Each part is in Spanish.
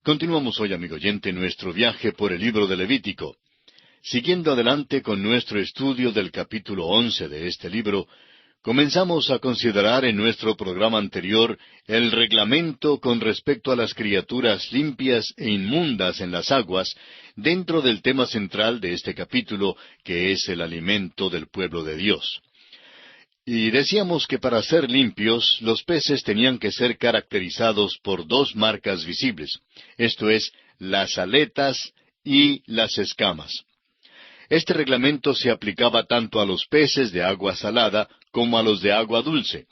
Continuamos hoy, amigo oyente, nuestro viaje por el libro de Levítico. Siguiendo adelante con nuestro estudio del capítulo 11 de este libro, comenzamos a considerar en nuestro programa anterior el reglamento con respecto a las criaturas limpias e inmundas en las aguas, dentro del tema central de este capítulo, que es el alimento del pueblo de Dios. Y decíamos que para ser limpios, los peces tenían que ser caracterizados por dos marcas visibles, esto es, las aletas y las escamas. Este reglamento se aplicaba tanto a los peces de agua salada como a los de agua dulce,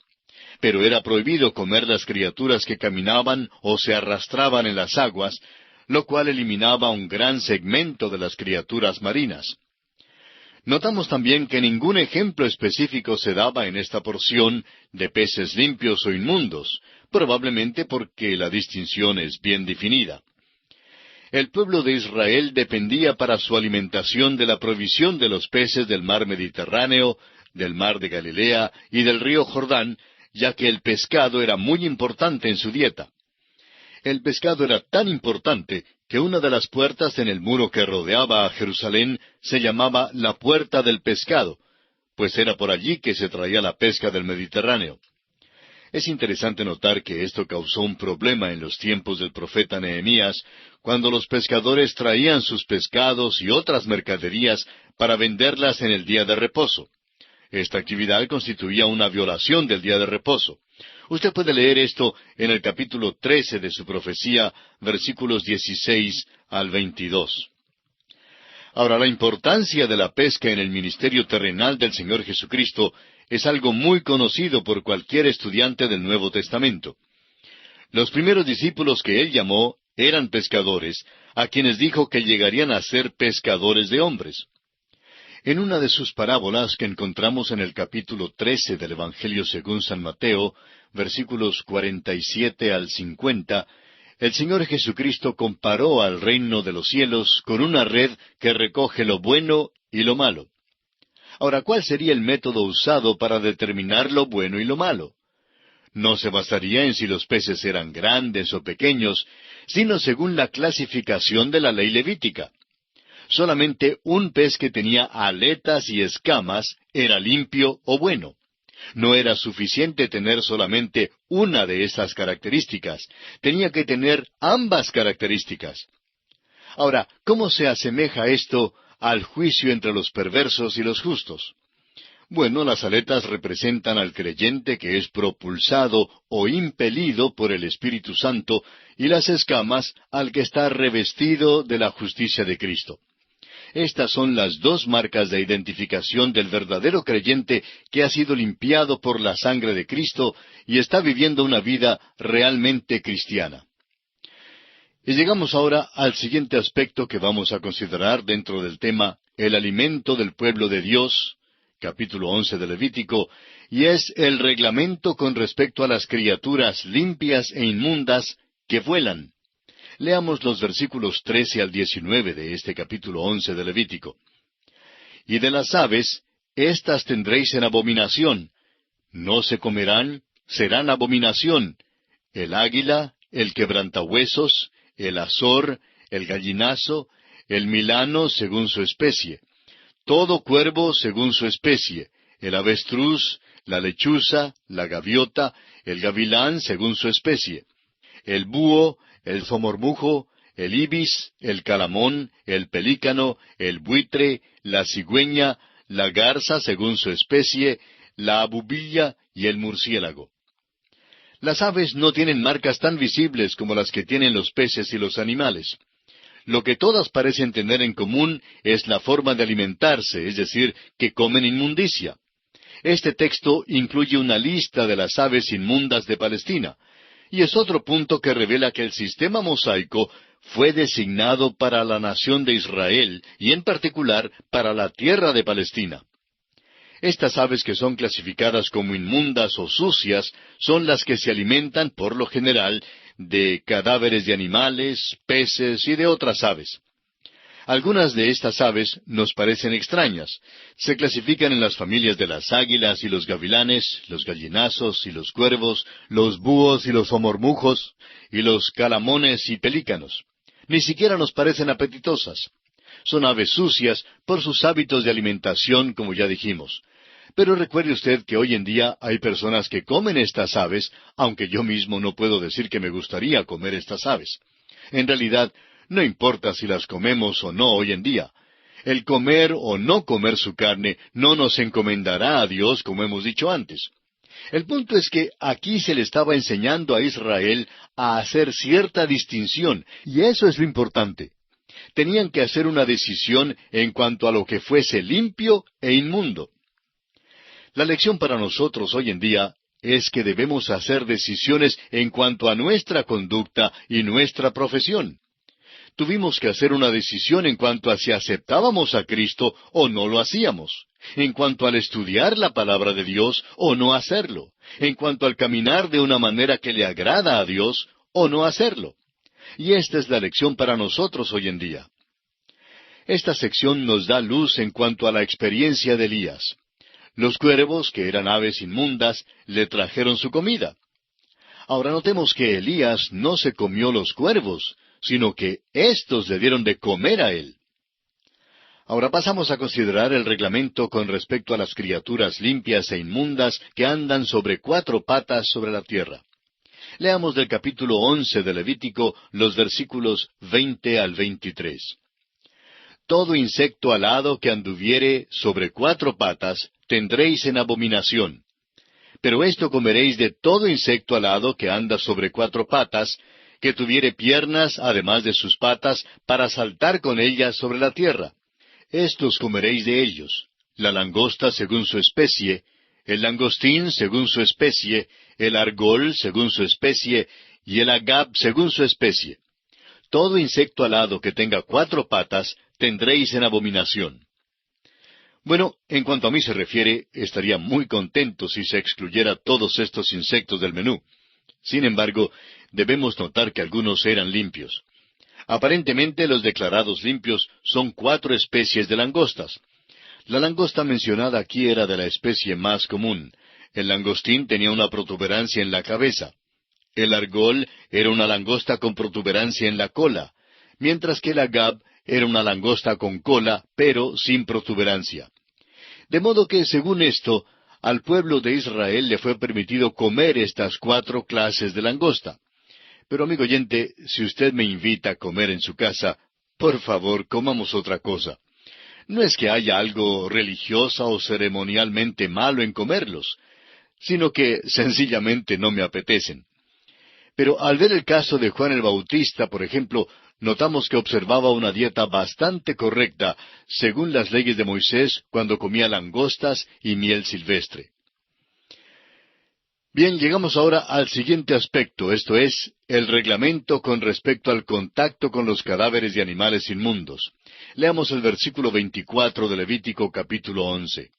pero era prohibido comer las criaturas que caminaban o se arrastraban en las aguas, lo cual eliminaba un gran segmento de las criaturas marinas. Notamos también que ningún ejemplo específico se daba en esta porción de peces limpios o inmundos, probablemente porque la distinción es bien definida. El pueblo de Israel dependía para su alimentación de la provisión de los peces del mar Mediterráneo, del mar de Galilea y del río Jordán, ya que el pescado era muy importante en su dieta. El pescado era tan importante que una de las puertas en el muro que rodeaba a Jerusalén se llamaba la Puerta del Pescado, pues era por allí que se traía la pesca del Mediterráneo. Es interesante notar que esto causó un problema en los tiempos del profeta Nehemías, cuando los pescadores traían sus pescados y otras mercaderías para venderlas en el día de reposo. Esta actividad constituía una violación del día de reposo. Usted puede leer esto en el capítulo 13 de su profecía, versículos 16 al 22. Ahora, la importancia de la pesca en el ministerio terrenal del Señor Jesucristo es algo muy conocido por cualquier estudiante del Nuevo Testamento. Los primeros discípulos que Él llamó eran pescadores, a quienes dijo que llegarían a ser pescadores de hombres. En una de sus parábolas que encontramos en el capítulo 13 del Evangelio según San Mateo, versículos 47 al 50, el Señor Jesucristo comparó al reino de los cielos con una red que recoge lo bueno y lo malo. Ahora, ¿cuál sería el método usado para determinar lo bueno y lo malo? No se basaría en si los peces eran grandes o pequeños, sino según la clasificación de la ley levítica. Solamente un pez que tenía aletas y escamas era limpio o bueno. No era suficiente tener solamente una de esas características, tenía que tener ambas características. Ahora, ¿cómo se asemeja esto al juicio entre los perversos y los justos? Bueno, las aletas representan al creyente que es propulsado o impelido por el Espíritu Santo, y las escamas al que está revestido de la justicia de Cristo. Estas son las dos marcas de identificación del verdadero creyente que ha sido limpiado por la sangre de Cristo y está viviendo una vida realmente cristiana. Y llegamos ahora al siguiente aspecto que vamos a considerar dentro del tema el alimento del pueblo de Dios, capítulo 11 de Levítico, y es el reglamento con respecto a las criaturas limpias e inmundas que vuelan. Leamos los versículos 13 al 19 de este capítulo 11 de Levítico. Y de las aves, éstas tendréis en abominación. No se comerán, serán abominación. El águila, el quebrantahuesos, el azor, el gallinazo, el milano según su especie. Todo cuervo según su especie. El avestruz, la lechuza, la gaviota, el gavilán según su especie. El búho, el zomormujo, el ibis, el calamón, el pelícano, el buitre, la cigüeña, la garza según su especie, la abubilla y el murciélago. Las aves no tienen marcas tan visibles como las que tienen los peces y los animales. Lo que todas parecen tener en común es la forma de alimentarse, es decir, que comen inmundicia. Este texto incluye una lista de las aves inmundas de Palestina, y es otro punto que revela que el sistema mosaico fue designado para la nación de Israel y en particular para la tierra de Palestina. Estas aves que son clasificadas como inmundas o sucias son las que se alimentan, por lo general, de cadáveres de animales, peces y de otras aves. Algunas de estas aves nos parecen extrañas. Se clasifican en las familias de las águilas y los gavilanes, los gallinazos y los cuervos, los búhos y los omormujos, y los calamones y pelícanos. Ni siquiera nos parecen apetitosas. Son aves sucias por sus hábitos de alimentación, como ya dijimos. Pero recuerde usted que hoy en día hay personas que comen estas aves, aunque yo mismo no puedo decir que me gustaría comer estas aves. En realidad, no importa si las comemos o no hoy en día. El comer o no comer su carne no nos encomendará a Dios, como hemos dicho antes. El punto es que aquí se le estaba enseñando a Israel a hacer cierta distinción, y eso es lo importante. Tenían que hacer una decisión en cuanto a lo que fuese limpio e inmundo. La lección para nosotros hoy en día es que debemos hacer decisiones en cuanto a nuestra conducta y nuestra profesión. Tuvimos que hacer una decisión en cuanto a si aceptábamos a Cristo o no lo hacíamos, en cuanto al estudiar la palabra de Dios o no hacerlo, en cuanto al caminar de una manera que le agrada a Dios o no hacerlo. Y esta es la lección para nosotros hoy en día. Esta sección nos da luz en cuanto a la experiencia de Elías. Los cuervos, que eran aves inmundas, le trajeron su comida. Ahora notemos que Elías no se comió los cuervos, sino que éstos le dieron de comer a él. Ahora pasamos a considerar el reglamento con respecto a las criaturas limpias e inmundas que andan sobre cuatro patas sobre la tierra. Leamos del capítulo 11 de Levítico los versículos 20 al 23. Todo insecto alado que anduviere sobre cuatro patas tendréis en abominación. Pero esto comeréis de todo insecto alado que anda sobre cuatro patas, que tuviere piernas además de sus patas, para saltar con ellas sobre la tierra. Estos comeréis de ellos: la langosta según su especie, el langostín según su especie, el argol según su especie, y el agab según su especie. Todo insecto alado que tenga cuatro patas tendréis en abominación. Bueno, en cuanto a mí se refiere, estaría muy contento si se excluyera todos estos insectos del menú. Sin embargo, debemos notar que algunos eran limpios. Aparentemente los declarados limpios son cuatro especies de langostas. La langosta mencionada aquí era de la especie más común. El langostín tenía una protuberancia en la cabeza. El argol era una langosta con protuberancia en la cola, mientras que el agab era una langosta con cola, pero sin protuberancia. De modo que, según esto, al pueblo de Israel le fue permitido comer estas cuatro clases de langosta. Pero, amigo oyente, si usted me invita a comer en su casa, por favor, comamos otra cosa. No es que haya algo religiosa o ceremonialmente malo en comerlos, sino que sencillamente no me apetecen. Pero al ver el caso de Juan el Bautista, por ejemplo, notamos que observaba una dieta bastante correcta, según las leyes de Moisés, cuando comía langostas y miel silvestre. Bien, llegamos ahora al siguiente aspecto, esto es, el reglamento con respecto al contacto con los cadáveres de animales inmundos. Leamos el versículo 24 de Levítico capítulo 11.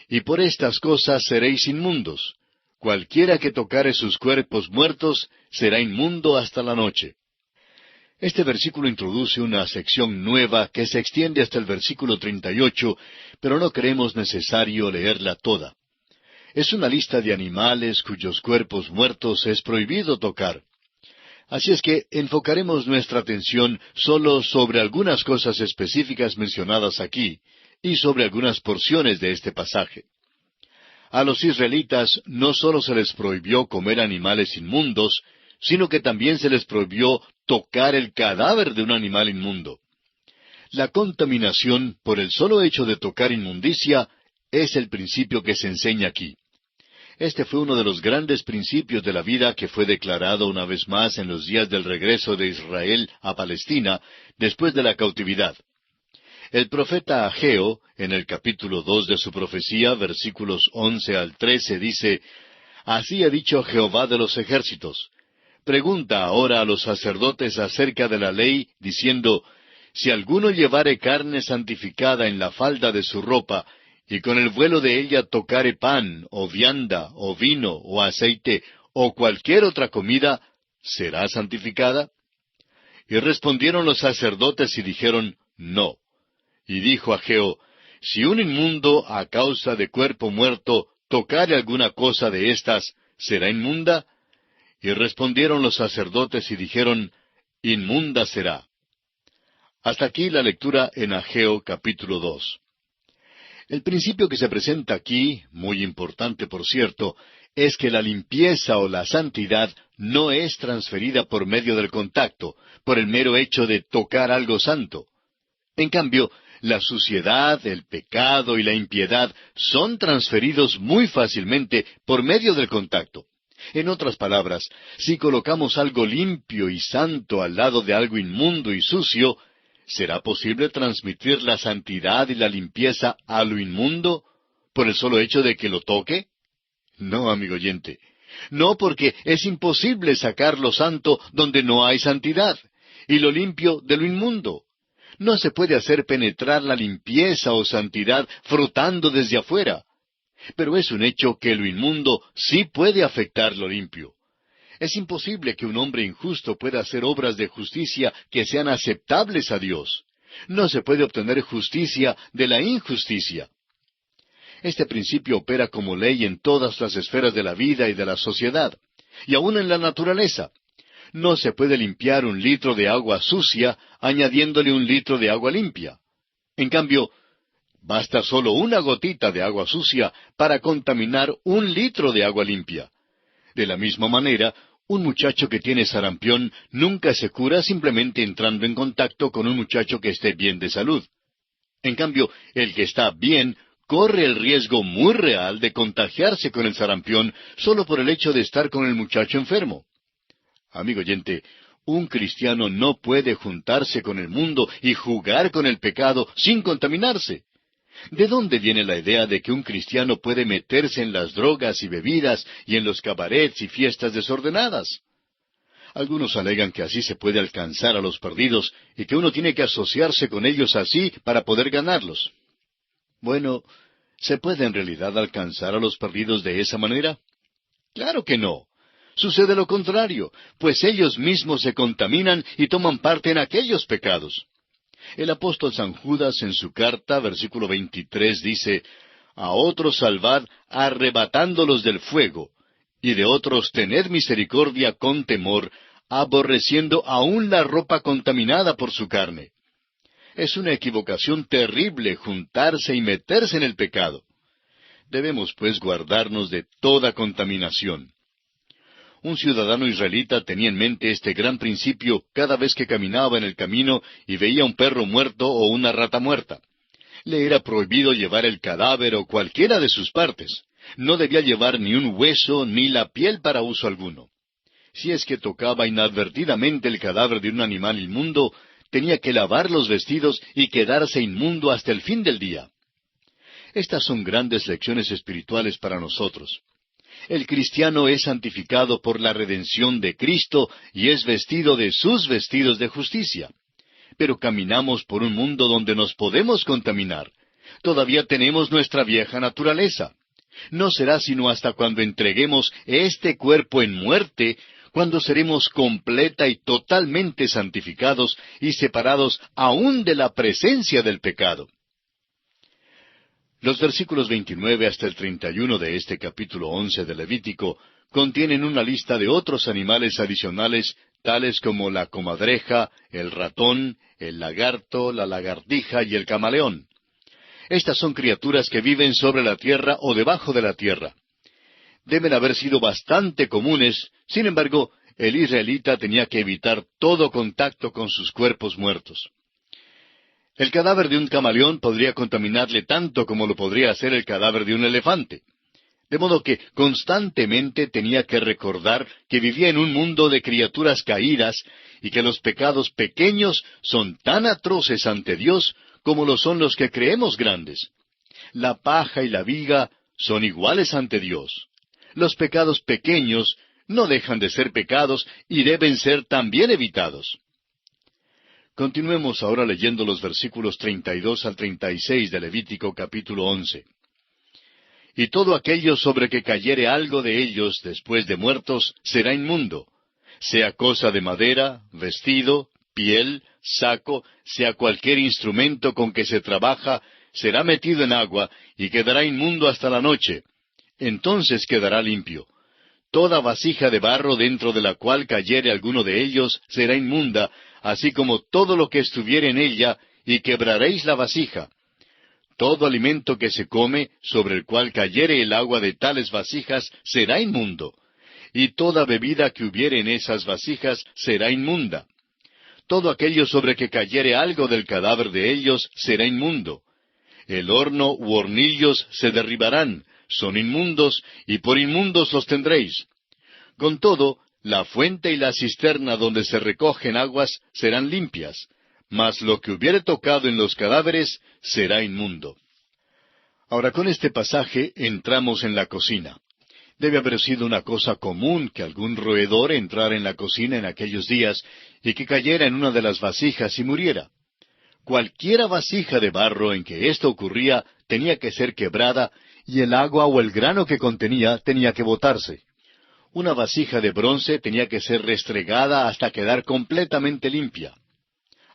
Y por estas cosas seréis inmundos. Cualquiera que tocare sus cuerpos muertos será inmundo hasta la noche. Este versículo introduce una sección nueva que se extiende hasta el versículo 38, pero no creemos necesario leerla toda. Es una lista de animales cuyos cuerpos muertos es prohibido tocar. Así es que enfocaremos nuestra atención solo sobre algunas cosas específicas mencionadas aquí y sobre algunas porciones de este pasaje. A los israelitas no solo se les prohibió comer animales inmundos, sino que también se les prohibió tocar el cadáver de un animal inmundo. La contaminación por el solo hecho de tocar inmundicia es el principio que se enseña aquí. Este fue uno de los grandes principios de la vida que fue declarado una vez más en los días del regreso de Israel a Palestina después de la cautividad. El profeta Ageo, en el capítulo 2 de su profecía, versículos 11 al 13, dice: Así ha dicho Jehová de los ejércitos: Pregunta ahora a los sacerdotes acerca de la ley, diciendo: Si alguno llevare carne santificada en la falda de su ropa, y con el vuelo de ella tocare pan, o vianda, o vino, o aceite, o cualquier otra comida, ¿será santificada? Y respondieron los sacerdotes y dijeron: No. Y dijo Ageo, si un inmundo a causa de cuerpo muerto tocare alguna cosa de estas, ¿será inmunda? Y respondieron los sacerdotes y dijeron, inmunda será. Hasta aquí la lectura en Ageo capítulo 2. El principio que se presenta aquí, muy importante por cierto, es que la limpieza o la santidad no es transferida por medio del contacto, por el mero hecho de tocar algo santo. En cambio, la suciedad, el pecado y la impiedad son transferidos muy fácilmente por medio del contacto. En otras palabras, si colocamos algo limpio y santo al lado de algo inmundo y sucio, ¿será posible transmitir la santidad y la limpieza a lo inmundo por el solo hecho de que lo toque? No, amigo oyente. No, porque es imposible sacar lo santo donde no hay santidad, y lo limpio de lo inmundo. No se puede hacer penetrar la limpieza o santidad frotando desde afuera. Pero es un hecho que lo inmundo sí puede afectar lo limpio. Es imposible que un hombre injusto pueda hacer obras de justicia que sean aceptables a Dios. No se puede obtener justicia de la injusticia. Este principio opera como ley en todas las esferas de la vida y de la sociedad, y aún en la naturaleza. No se puede limpiar un litro de agua sucia añadiéndole un litro de agua limpia. En cambio, basta solo una gotita de agua sucia para contaminar un litro de agua limpia. De la misma manera, un muchacho que tiene sarampión nunca se cura simplemente entrando en contacto con un muchacho que esté bien de salud. En cambio, el que está bien corre el riesgo muy real de contagiarse con el sarampión solo por el hecho de estar con el muchacho enfermo. Amigo oyente, un cristiano no puede juntarse con el mundo y jugar con el pecado sin contaminarse. ¿De dónde viene la idea de que un cristiano puede meterse en las drogas y bebidas y en los cabarets y fiestas desordenadas? Algunos alegan que así se puede alcanzar a los perdidos y que uno tiene que asociarse con ellos así para poder ganarlos. Bueno, ¿se puede en realidad alcanzar a los perdidos de esa manera? Claro que no. Sucede lo contrario, pues ellos mismos se contaminan y toman parte en aquellos pecados. El apóstol San Judas en su carta, versículo 23, dice, a otros salvad arrebatándolos del fuego, y de otros tened misericordia con temor, aborreciendo aún la ropa contaminada por su carne. Es una equivocación terrible juntarse y meterse en el pecado. Debemos, pues, guardarnos de toda contaminación. Un ciudadano israelita tenía en mente este gran principio cada vez que caminaba en el camino y veía un perro muerto o una rata muerta. Le era prohibido llevar el cadáver o cualquiera de sus partes. No debía llevar ni un hueso ni la piel para uso alguno. Si es que tocaba inadvertidamente el cadáver de un animal inmundo, tenía que lavar los vestidos y quedarse inmundo hasta el fin del día. Estas son grandes lecciones espirituales para nosotros. El cristiano es santificado por la redención de Cristo y es vestido de sus vestidos de justicia. Pero caminamos por un mundo donde nos podemos contaminar. Todavía tenemos nuestra vieja naturaleza. No será sino hasta cuando entreguemos este cuerpo en muerte, cuando seremos completa y totalmente santificados y separados aún de la presencia del pecado. Los versículos 29 hasta el 31 de este capítulo 11 de Levítico contienen una lista de otros animales adicionales, tales como la comadreja, el ratón, el lagarto, la lagartija y el camaleón. Estas son criaturas que viven sobre la tierra o debajo de la tierra. Deben haber sido bastante comunes, sin embargo, el israelita tenía que evitar todo contacto con sus cuerpos muertos. El cadáver de un camaleón podría contaminarle tanto como lo podría hacer el cadáver de un elefante. De modo que constantemente tenía que recordar que vivía en un mundo de criaturas caídas y que los pecados pequeños son tan atroces ante Dios como lo son los que creemos grandes. La paja y la viga son iguales ante Dios. Los pecados pequeños no dejan de ser pecados y deben ser también evitados. Continuemos ahora leyendo los versículos 32 al 36 de Levítico capítulo 11. Y todo aquello sobre que cayere algo de ellos después de muertos será inmundo, sea cosa de madera, vestido, piel, saco, sea cualquier instrumento con que se trabaja, será metido en agua y quedará inmundo hasta la noche. Entonces quedará limpio. Toda vasija de barro dentro de la cual cayere alguno de ellos será inmunda, así como todo lo que estuviere en ella, y quebraréis la vasija. Todo alimento que se come, sobre el cual cayere el agua de tales vasijas, será inmundo. Y toda bebida que hubiere en esas vasijas será inmunda. Todo aquello sobre que cayere algo del cadáver de ellos será inmundo. El horno u hornillos se derribarán, son inmundos, y por inmundos los tendréis. Con todo, la fuente y la cisterna donde se recogen aguas serán limpias, mas lo que hubiere tocado en los cadáveres será inmundo. Ahora, con este pasaje entramos en la cocina. Debe haber sido una cosa común que algún roedor entrara en la cocina en aquellos días y que cayera en una de las vasijas y muriera. Cualquiera vasija de barro en que esto ocurría tenía que ser quebrada y el agua o el grano que contenía tenía que botarse. Una vasija de bronce tenía que ser restregada hasta quedar completamente limpia.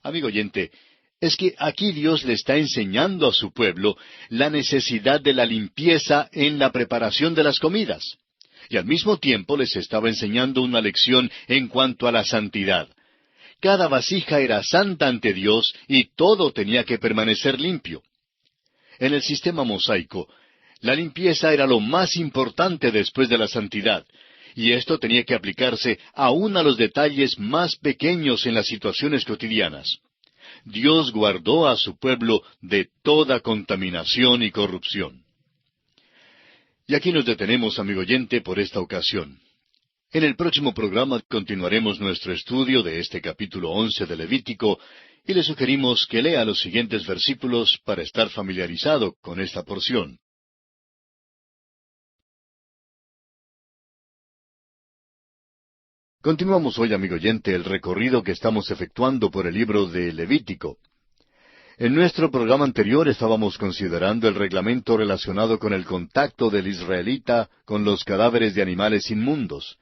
Amigo oyente, es que aquí Dios le está enseñando a su pueblo la necesidad de la limpieza en la preparación de las comidas. Y al mismo tiempo les estaba enseñando una lección en cuanto a la santidad. Cada vasija era santa ante Dios y todo tenía que permanecer limpio. En el sistema mosaico, la limpieza era lo más importante después de la santidad, y esto tenía que aplicarse aún a los detalles más pequeños en las situaciones cotidianas. Dios guardó a su pueblo de toda contaminación y corrupción. Y aquí nos detenemos, amigo oyente, por esta ocasión. En el próximo programa continuaremos nuestro estudio de este capítulo 11 de Levítico y le sugerimos que lea los siguientes versículos para estar familiarizado con esta porción. Continuamos hoy, amigo oyente, el recorrido que estamos efectuando por el libro de Levítico. En nuestro programa anterior estábamos considerando el reglamento relacionado con el contacto del israelita con los cadáveres de animales inmundos.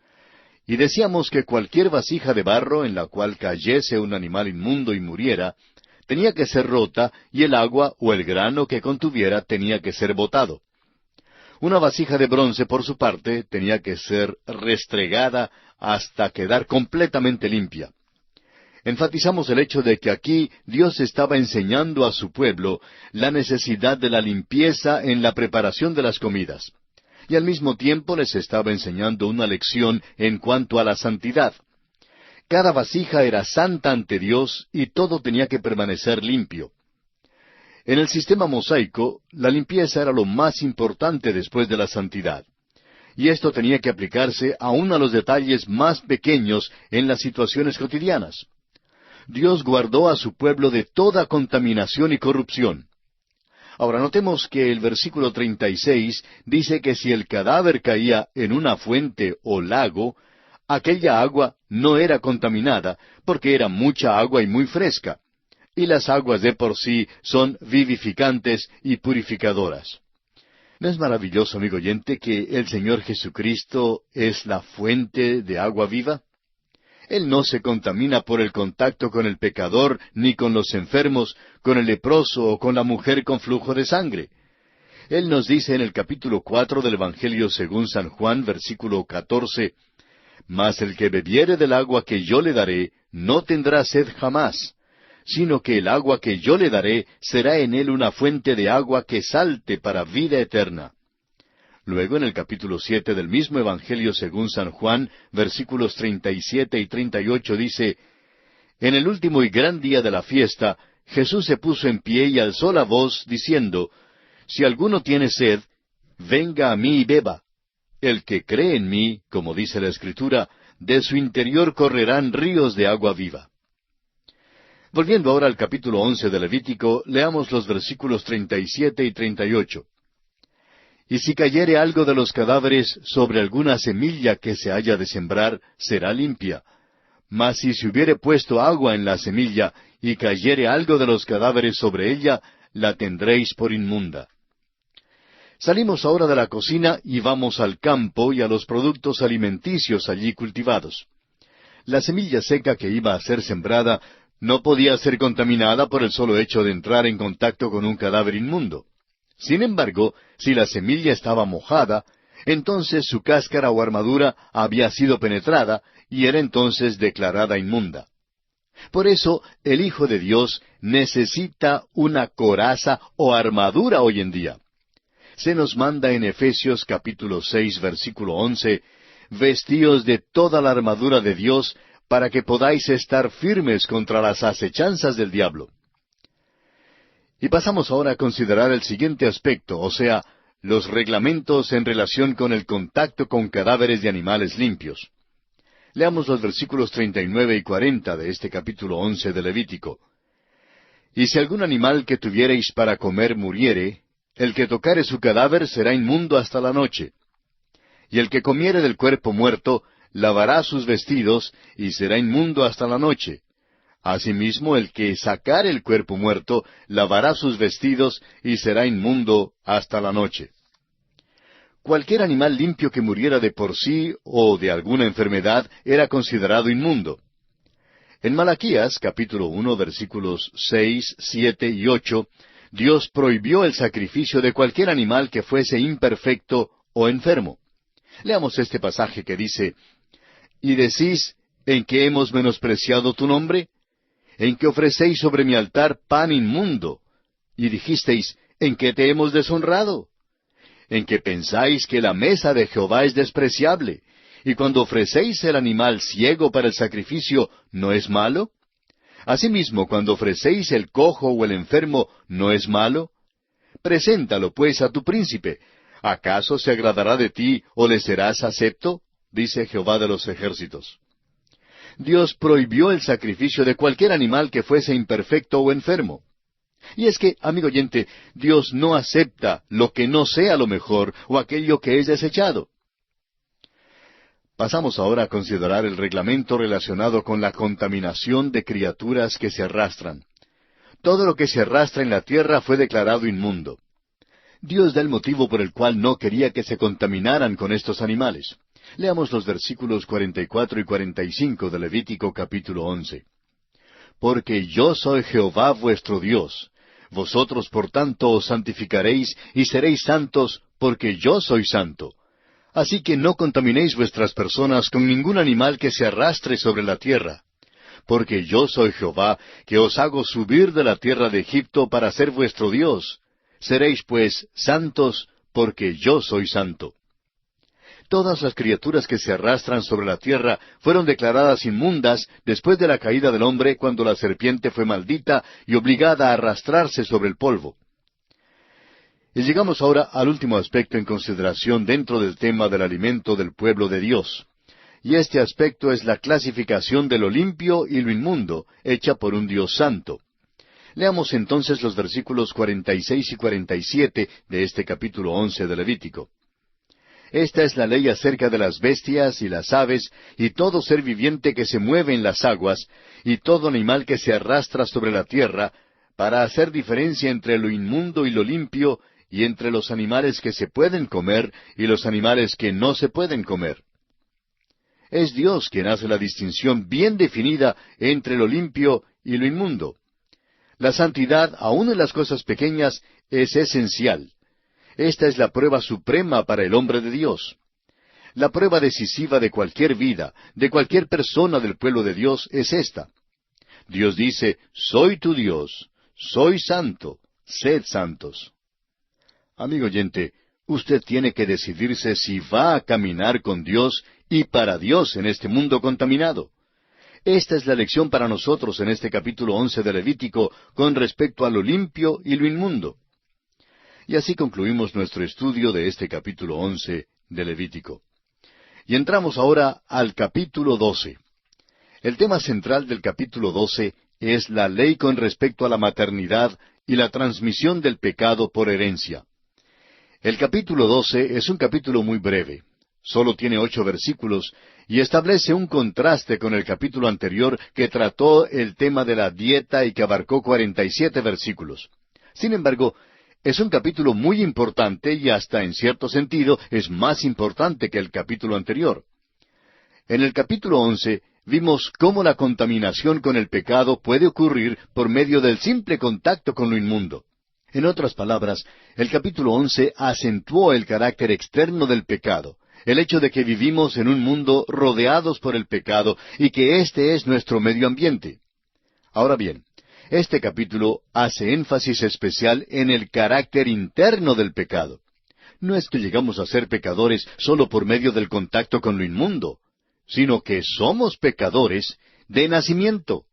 Y decíamos que cualquier vasija de barro en la cual cayese un animal inmundo y muriera, tenía que ser rota y el agua o el grano que contuviera tenía que ser botado. Una vasija de bronce, por su parte, tenía que ser restregada hasta quedar completamente limpia. Enfatizamos el hecho de que aquí Dios estaba enseñando a su pueblo la necesidad de la limpieza en la preparación de las comidas. Y al mismo tiempo les estaba enseñando una lección en cuanto a la santidad. Cada vasija era santa ante Dios y todo tenía que permanecer limpio. En el sistema mosaico, la limpieza era lo más importante después de la santidad. Y esto tenía que aplicarse aún a los detalles más pequeños en las situaciones cotidianas. Dios guardó a su pueblo de toda contaminación y corrupción. Ahora notemos que el versículo 36 dice que si el cadáver caía en una fuente o lago, aquella agua no era contaminada, porque era mucha agua y muy fresca. Y las aguas de por sí son vivificantes y purificadoras. ¿No es maravilloso, amigo oyente, que el Señor Jesucristo es la fuente de agua viva? Él no se contamina por el contacto con el pecador, ni con los enfermos, con el leproso o con la mujer con flujo de sangre. Él nos dice en el capítulo 4 del Evangelio según San Juan, versículo 14, «Mas el que bebiere del agua que yo le daré, no tendrá sed jamás, sino que el agua que yo le daré será en él una fuente de agua que salte para vida eterna». Luego, en el capítulo 7 del mismo Evangelio según San Juan, versículos 37 y 38, dice, «En el último y gran día de la fiesta, Jesús se puso en pie y alzó la voz, diciendo, Si alguno tiene sed, venga a mí y beba. El que cree en mí, como dice la Escritura, de su interior correrán ríos de agua viva». Volviendo ahora al capítulo 11 de Levítico, leamos los versículos 37 y 38. «Y si cayere algo de los cadáveres sobre alguna semilla que se haya de sembrar, será limpia. Mas si se hubiere puesto agua en la semilla, y cayere algo de los cadáveres sobre ella, la tendréis por inmunda». Salimos ahora de la cocina y vamos al campo y a los productos alimenticios allí cultivados. La semilla seca que iba a ser sembrada no podía ser contaminada por el solo hecho de entrar en contacto con un cadáver inmundo. Sin embargo, si la semilla estaba mojada, entonces su cáscara o armadura había sido penetrada y era entonces declarada inmunda. Por eso, el Hijo de Dios necesita una coraza o armadura hoy en día. Se nos manda en Efesios capítulo 6, versículo 11, «Vestíos de toda la armadura de Dios, para que podáis estar firmes contra las acechanzas del diablo». Y pasamos ahora a considerar el siguiente aspecto, o sea, los reglamentos en relación con el contacto con cadáveres de animales limpios. Leamos los versículos 39 y 40 de este capítulo 11 de Levítico. «Y si algún animal que tuviereis para comer muriere, el que tocare su cadáver será inmundo hasta la noche. Y el que comiere del cuerpo muerto, lavará sus vestidos, y será inmundo hasta la noche. Asimismo, el que sacare el cuerpo muerto, lavará sus vestidos, y será inmundo hasta la noche». Cualquier animal limpio que muriera de por sí o de alguna enfermedad era considerado inmundo. En Malaquías, capítulo 1, versículos 6, 7 y 8, Dios prohibió el sacrificio de cualquier animal que fuese imperfecto o enfermo. Leamos este pasaje que dice, «Y decís, ¿en qué hemos menospreciado tu nombre? En que ofrecéis sobre mi altar pan inmundo. Y dijisteis, ¿en qué te hemos deshonrado? En que pensáis que la mesa de Jehová es despreciable, y cuando ofrecéis el animal ciego para el sacrificio, ¿no es malo? Asimismo, cuando ofrecéis el cojo o el enfermo, ¿no es malo? Preséntalo, pues, a tu príncipe. ¿Acaso se agradará de ti, o le serás acepto? Dice Jehová de los ejércitos. Dios prohibió el sacrificio de cualquier animal que fuese imperfecto o enfermo. Y es que, amigo oyente, Dios no acepta lo que no sea lo mejor o aquello que es desechado. Pasamos ahora a considerar el reglamento relacionado con la contaminación de criaturas que se arrastran. Todo lo que se arrastra en la tierra fue declarado inmundo. Dios da el motivo por el cual no quería que se contaminaran con estos animales. Leamos los versículos 44 y 45 de Levítico capítulo 11. «Porque yo soy Jehová vuestro Dios. Vosotros por tanto os santificaréis y seréis santos, porque yo soy santo. Así que no contaminéis vuestras personas con ningún animal que se arrastre sobre la tierra. Porque yo soy Jehová, que os hago subir de la tierra de Egipto para ser vuestro Dios. Seréis pues santos, porque yo soy santo». Todas las criaturas que se arrastran sobre la tierra fueron declaradas inmundas después de la caída del hombre, cuando la serpiente fue maldita y obligada a arrastrarse sobre el polvo. Y llegamos ahora al último aspecto en consideración dentro del tema del alimento del pueblo de Dios. Y este aspecto es la clasificación de lo limpio y lo inmundo, hecha por un Dios santo. Leamos entonces los versículos 46 y 47 de este capítulo 11 de Levítico. «Esta es la ley acerca de las bestias y las aves, y todo ser viviente que se mueve en las aguas, y todo animal que se arrastra sobre la tierra, para hacer diferencia entre lo inmundo y lo limpio, y entre los animales que se pueden comer y los animales que no se pueden comer». Es Dios quien hace la distinción bien definida entre lo limpio y lo inmundo. La santidad, aun en las cosas pequeñas, es esencial. Esta es la prueba suprema para el hombre de Dios. La prueba decisiva de cualquier vida, de cualquier persona del pueblo de Dios, es esta. Dios dice, «Soy tu Dios, soy santo, sed santos». Amigo oyente, usted tiene que decidirse si va a caminar con Dios y para Dios en este mundo contaminado. Esta es la lección para nosotros en este capítulo 11 de Levítico con respecto a lo limpio y lo inmundo. Y así concluimos nuestro estudio de este capítulo 11 de Levítico. Y entramos ahora al capítulo 12. El tema central del capítulo 12 es la ley con respecto a la maternidad y la transmisión del pecado por herencia. El capítulo 12 es un capítulo muy breve. Solo tiene 8 versículos y establece un contraste con el capítulo anterior que trató el tema de la dieta y que abarcó 47 versículos. Sin embargo, es un capítulo muy importante y hasta en cierto sentido es más importante que el capítulo anterior. En el capítulo 11 vimos cómo la contaminación con el pecado puede ocurrir por medio del simple contacto con lo inmundo. En otras palabras, el capítulo 11 acentuó el carácter externo del pecado, el hecho de que vivimos en un mundo rodeados por el pecado y que este es nuestro medio ambiente. Ahora bien, este capítulo hace énfasis especial en el carácter interno del pecado. No es que llegamos a ser pecadores solo por medio del contacto con lo inmundo, sino que somos pecadores de nacimiento.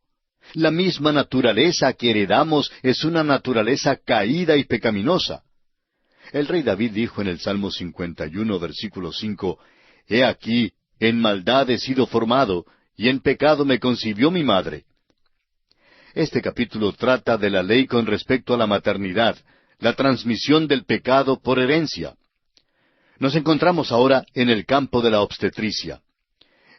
La misma naturaleza que heredamos es una naturaleza caída y pecaminosa. El rey David dijo en el Salmo 51, versículo 5, «He aquí, en maldad he sido formado, y en pecado me concibió mi madre». Este capítulo trata de la ley con respecto a la maternidad, la transmisión del pecado por herencia. Nos encontramos ahora en el campo de la obstetricia.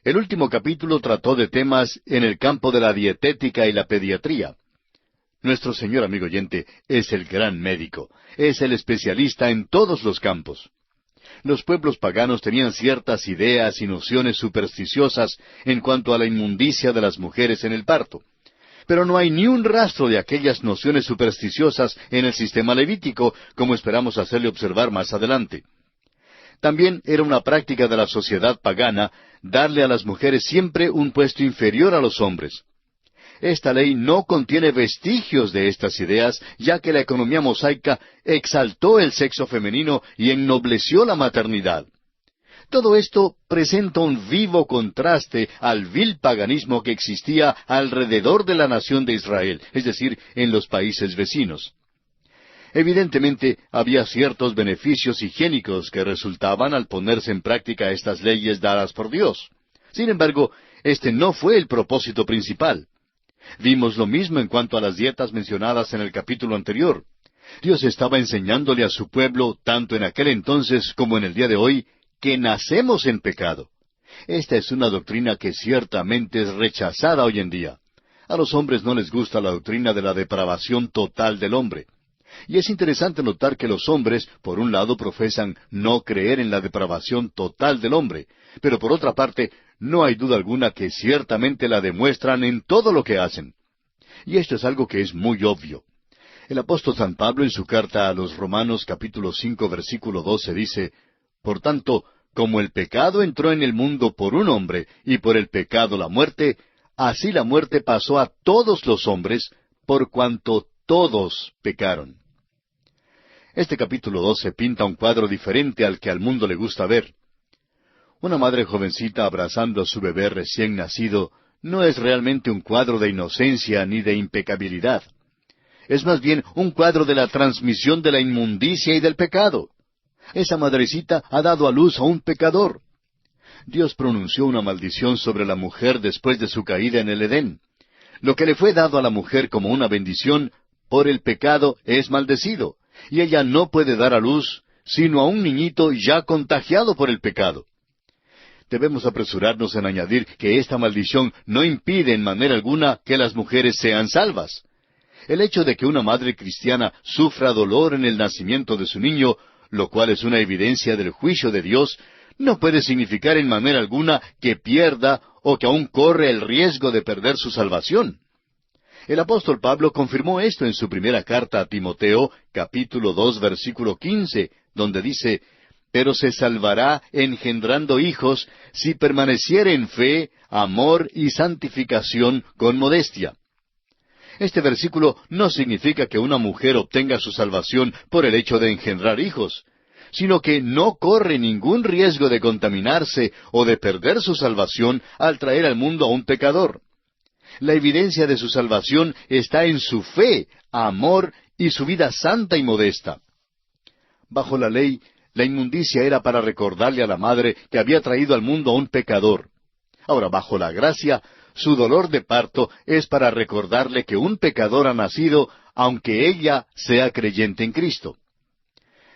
El último capítulo trató de temas en el campo de la dietética y la pediatría. Nuestro Señor, amigo oyente, es el gran médico, es el especialista en todos los campos. Los pueblos paganos tenían ciertas ideas y nociones supersticiosas en cuanto a la inmundicia de las mujeres en el parto. Pero no hay ni un rastro de aquellas nociones supersticiosas en el sistema levítico, como esperamos hacerle observar más adelante. También era una práctica de la sociedad pagana darle a las mujeres siempre un puesto inferior a los hombres. Esta ley no contiene vestigios de estas ideas, ya que la economía mosaica exaltó el sexo femenino y ennobleció la maternidad. Todo esto presenta un vivo contraste al vil paganismo que existía alrededor de la nación de Israel, es decir, en los países vecinos. Evidentemente, había ciertos beneficios higiénicos que resultaban al ponerse en práctica estas leyes dadas por Dios. Sin embargo, este no fue el propósito principal. Vimos lo mismo en cuanto a las dietas mencionadas en el capítulo anterior. Dios estaba enseñándole a su pueblo, tanto en aquel entonces como en el día de hoy, que nacemos en pecado. Esta es una doctrina que ciertamente es rechazada hoy en día. A los hombres no les gusta la doctrina de la depravación total del hombre. Y es interesante notar que los hombres, por un lado, profesan no creer en la depravación total del hombre, pero por otra parte, no hay duda alguna que ciertamente la demuestran en todo lo que hacen. Y esto es algo que es muy obvio. El apóstol San Pablo en su carta a los Romanos capítulo 5 versículo 12 dice, «Por tanto, como el pecado entró en el mundo por un hombre, y por el pecado la muerte, así la muerte pasó a todos los hombres, por cuanto todos pecaron». Este capítulo 12 pinta un cuadro diferente al que al mundo le gusta ver. Una madre jovencita abrazando a su bebé recién nacido no es realmente un cuadro de inocencia ni de impecabilidad. Es más bien un cuadro de la transmisión de la inmundicia y del pecado. Esa madrecita ha dado a luz a un pecador. Dios pronunció una maldición sobre la mujer después de su caída en el Edén. Lo que le fue dado a la mujer como una bendición, por el pecado es maldecido, y ella no puede dar a luz sino a un niñito ya contagiado por el pecado. Debemos apresurarnos en añadir que esta maldición no impide en manera alguna que las mujeres sean salvas. El hecho de que una madre cristiana sufra dolor en el nacimiento de su niño, lo cual es una evidencia del juicio de Dios, no puede significar en manera alguna que pierda o que aún corre el riesgo de perder su salvación. El apóstol Pablo confirmó esto en su primera carta a Timoteo, capítulo 2, versículo 15, donde dice, «Pero se salvará engendrando hijos si permaneciere en fe, amor y santificación con modestia». Este versículo no significa que una mujer obtenga su salvación por el hecho de engendrar hijos, sino que no corre ningún riesgo de contaminarse o de perder su salvación al traer al mundo a un pecador. La evidencia de su salvación está en su fe, amor y su vida santa y modesta. Bajo la ley, la inmundicia era para recordarle a la madre que había traído al mundo a un pecador. Ahora, bajo la gracia, su dolor de parto es para recordarle que un pecador ha nacido, aunque ella sea creyente en Cristo.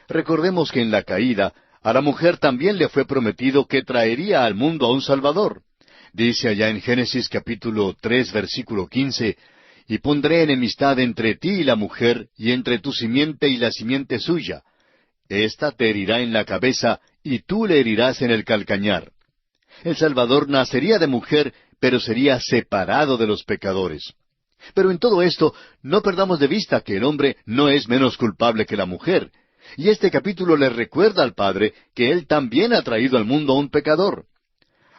Recordemos que en la caída, a la mujer también le fue prometido que traería al mundo a un Salvador. Dice allá en Génesis capítulo 3, versículo 15, «Y pondré enemistad entre ti y la mujer, y entre tu simiente y la simiente suya. Esta te herirá en la cabeza, y tú le herirás en el calcañar». El Salvador nacería de mujer, pero sería separado de los pecadores. Pero en todo esto, no perdamos de vista que el hombre no es menos culpable que la mujer. Y este capítulo le recuerda al Padre que Él también ha traído al mundo a un pecador.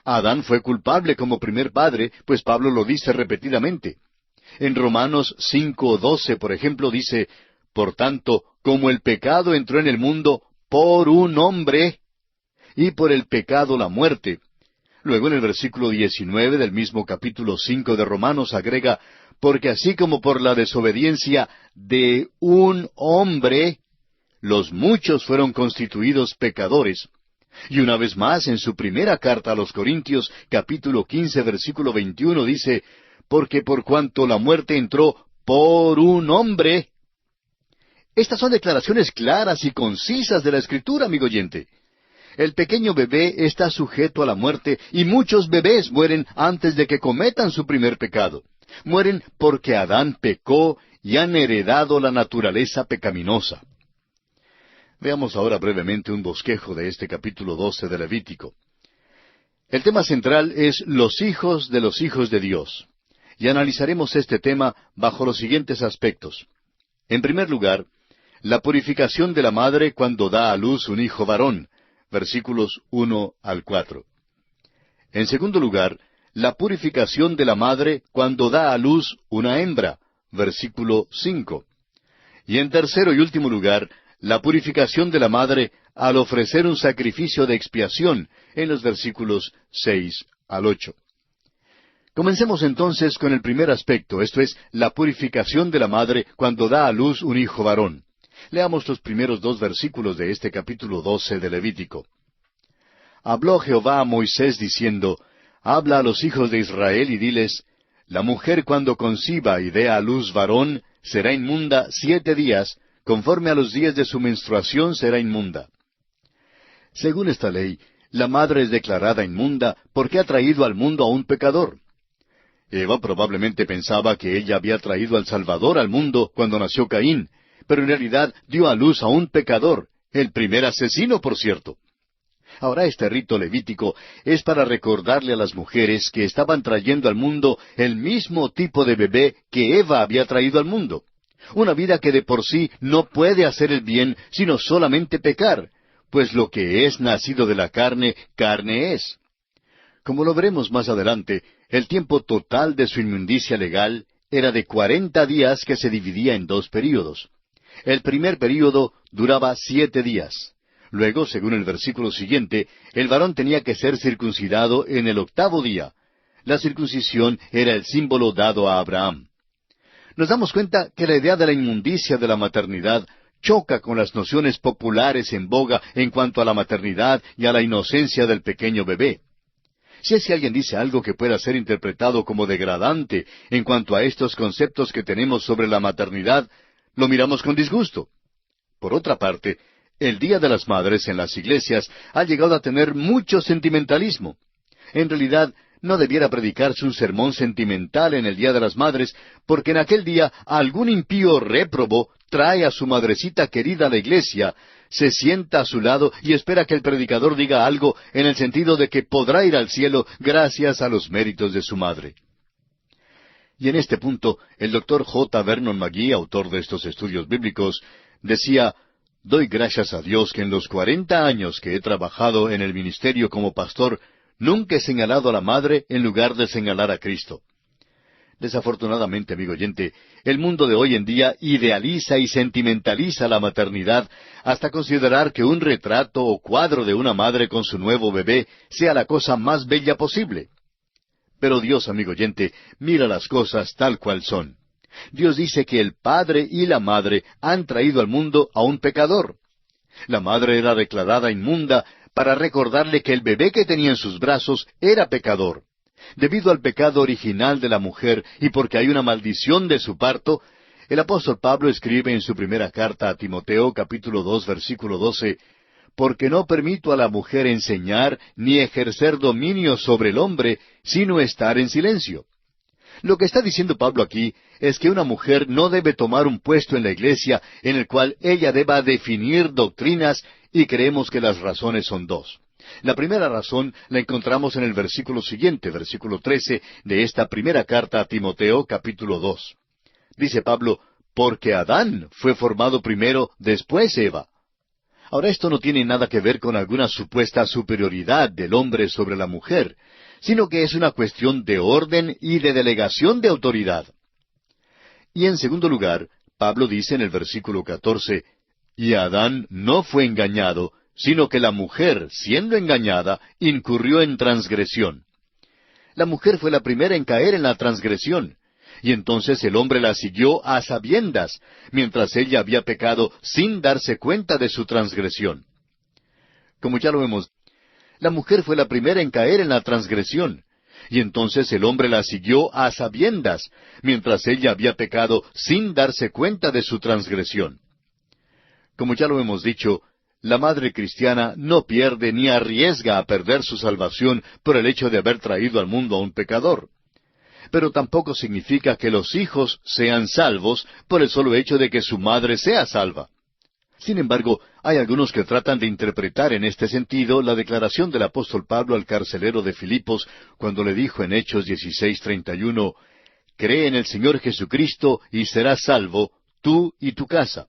Adán fue culpable como primer padre, pues Pablo lo dice repetidamente. En Romanos 5:12, por ejemplo, dice, por tanto, como el pecado entró en el mundo por un hombre, y por el pecado la muerte. Luego en el versículo 19 del mismo capítulo 5 de Romanos agrega, porque así como por la desobediencia de un hombre, los muchos fueron constituidos pecadores. Y una vez más, en su primera carta a los Corintios, capítulo 15, versículo 21, dice, porque por cuanto la muerte entró por un hombre. Estas son declaraciones claras y concisas de la Escritura, amigo oyente. El pequeño bebé está sujeto a la muerte y muchos bebés mueren antes de que cometan su primer pecado. Mueren porque Adán pecó y han heredado la naturaleza pecaminosa. Veamos ahora brevemente un bosquejo de este capítulo 12 de Levítico. El tema central es los hijos de Dios. Y analizaremos este tema bajo los siguientes aspectos. En primer lugar, la purificación de la madre cuando da a luz un hijo varón, versículos 1 al 4. En segundo lugar, la purificación de la madre cuando da a luz una hembra, versículo 5. Y en tercero y último lugar, la purificación de la madre al ofrecer un sacrificio de expiación, en los versículos 6 al 8. Comencemos entonces con el primer aspecto, esto es, la purificación de la madre cuando da a luz un hijo varón. Leamos los primeros 2 versículos de este capítulo 12 de Levítico. Habló Jehová a Moisés diciendo, habla a los hijos de Israel y diles, la mujer cuando conciba y dé a luz varón, será inmunda 7 días, conforme a los días de su menstruación será inmunda. Según esta ley, la madre es declarada inmunda porque ha traído al mundo a un pecador. Eva probablemente pensaba que ella había traído al Salvador al mundo cuando nació Caín, pero en realidad dio a luz a un pecador, el primer asesino, por cierto. Ahora este rito levítico es para recordarle a las mujeres que estaban trayendo al mundo el mismo tipo de bebé que Eva había traído al mundo. Una vida que de por sí no puede hacer el bien, sino solamente pecar, pues lo que es nacido de la carne, carne es. Como lo veremos más adelante, el tiempo total de su inmundicia legal era de 40 días que se dividía en 2 períodos. El primer período duraba 7 días. Luego, según el versículo siguiente, el varón tenía que ser circuncidado en el 8º día. La circuncisión era el símbolo dado a Abraham. Nos damos cuenta que la idea de la inmundicia de la maternidad choca con las nociones populares en boga en cuanto a la maternidad y a la inocencia del pequeño bebé. Si es que alguien dice algo que pueda ser interpretado como degradante en cuanto a estos conceptos que tenemos sobre la maternidad, lo miramos con disgusto. Por otra parte, el Día de las Madres en las iglesias ha llegado a tener mucho sentimentalismo. En realidad, no debiera predicarse un sermón sentimental en el Día de las Madres, porque en aquel día algún impío réprobo trae a su madrecita querida a la iglesia, se sienta a su lado y espera que el predicador diga algo en el sentido de que podrá ir al cielo gracias a los méritos de su madre. Y en este punto, el Dr. J. Vernon McGee, autor de estos estudios bíblicos, decía, doy gracias a Dios que en los 40 años que he trabajado en el ministerio como pastor, nunca he señalado a la madre en lugar de señalar a Cristo. Desafortunadamente, amigo oyente, el mundo de hoy en día idealiza y sentimentaliza la maternidad hasta considerar que un retrato o cuadro de una madre con su nuevo bebé sea la cosa más bella posible. Pero Dios, amigo oyente, mira las cosas tal cual son. Dios dice que el padre y la madre han traído al mundo a un pecador. La madre era declarada inmunda para recordarle que el bebé que tenía en sus brazos era pecador. Debido al pecado original de la mujer y porque hay una maldición de su parto, el apóstol Pablo escribe en su primera carta a Timoteo, capítulo 2, versículo 12, porque no permito a la mujer enseñar ni ejercer dominio sobre el hombre, sino estar en silencio. Lo que está diciendo Pablo aquí es que una mujer no debe tomar un puesto en la iglesia en el cual ella deba definir doctrinas, y creemos que las razones son 2. La primera razón la encontramos en el versículo siguiente, versículo 13, de esta primera carta a Timoteo, capítulo 2. Dice Pablo, porque Adán fue formado primero, después Eva. Ahora esto no tiene nada que ver con alguna supuesta superioridad del hombre sobre la mujer, sino que es una cuestión de orden y de delegación de autoridad. Y en segundo lugar, Pablo dice en el versículo 14, y Adán no fue engañado, sino que la mujer, siendo engañada, incurrió en transgresión. La mujer fue la primera en caer en la transgresión, y entonces el hombre la siguió a sabiendas, mientras ella había pecado sin darse cuenta de su transgresión. Como ya lo vemos, la mujer fue la primera en caer en la transgresión, y entonces el hombre la siguió a sabiendas, mientras ella había pecado sin darse cuenta de su transgresión. Como ya lo hemos dicho, la madre cristiana no pierde ni arriesga a perder su salvación por el hecho de haber traído al mundo a un pecador. Pero tampoco significa que los hijos sean salvos por el solo hecho de que su madre sea salva. Sin embargo, hay algunos que tratan de interpretar en este sentido la declaración del apóstol Pablo al carcelero de Filipos cuando le dijo en Hechos 16:31, «Cree en el Señor Jesucristo y serás salvo, tú y tu casa».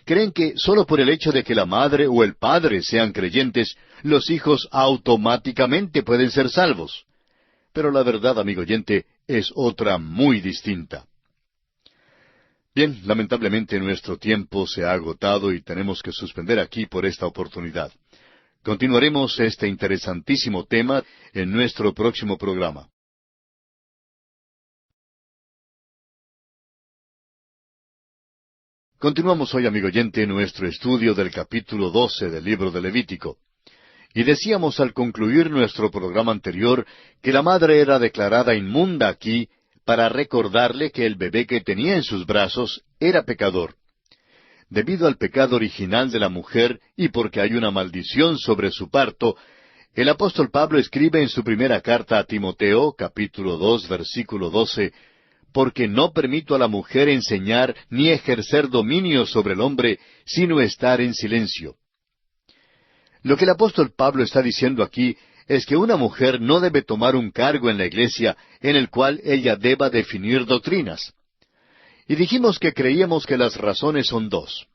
Creen que sólo por el hecho de que la madre o el padre sean creyentes, los hijos automáticamente pueden ser salvos. Pero la verdad, amigo oyente, es otra muy distinta. Bien, lamentablemente nuestro tiempo se ha agotado y tenemos que suspender aquí por esta oportunidad. Continuaremos este interesantísimo tema en nuestro próximo programa. Continuamos hoy, amigo oyente, nuestro estudio del capítulo 12 del libro de Levítico. Y decíamos al concluir nuestro programa anterior que la madre era declarada inmunda aquí para recordarle que el bebé que tenía en sus brazos era pecador. Debido al pecado original de la mujer y porque hay una maldición sobre su parto, el apóstol Pablo escribe en su primera carta a Timoteo, capítulo 2, versículo 12, «Porque no permito a la mujer enseñar ni ejercer dominio sobre el hombre, sino estar en silencio». Lo que el apóstol Pablo está diciendo aquí es que una mujer no debe tomar un cargo en la iglesia en el cual ella deba definir doctrinas. Y dijimos que creíamos que las razones son dos.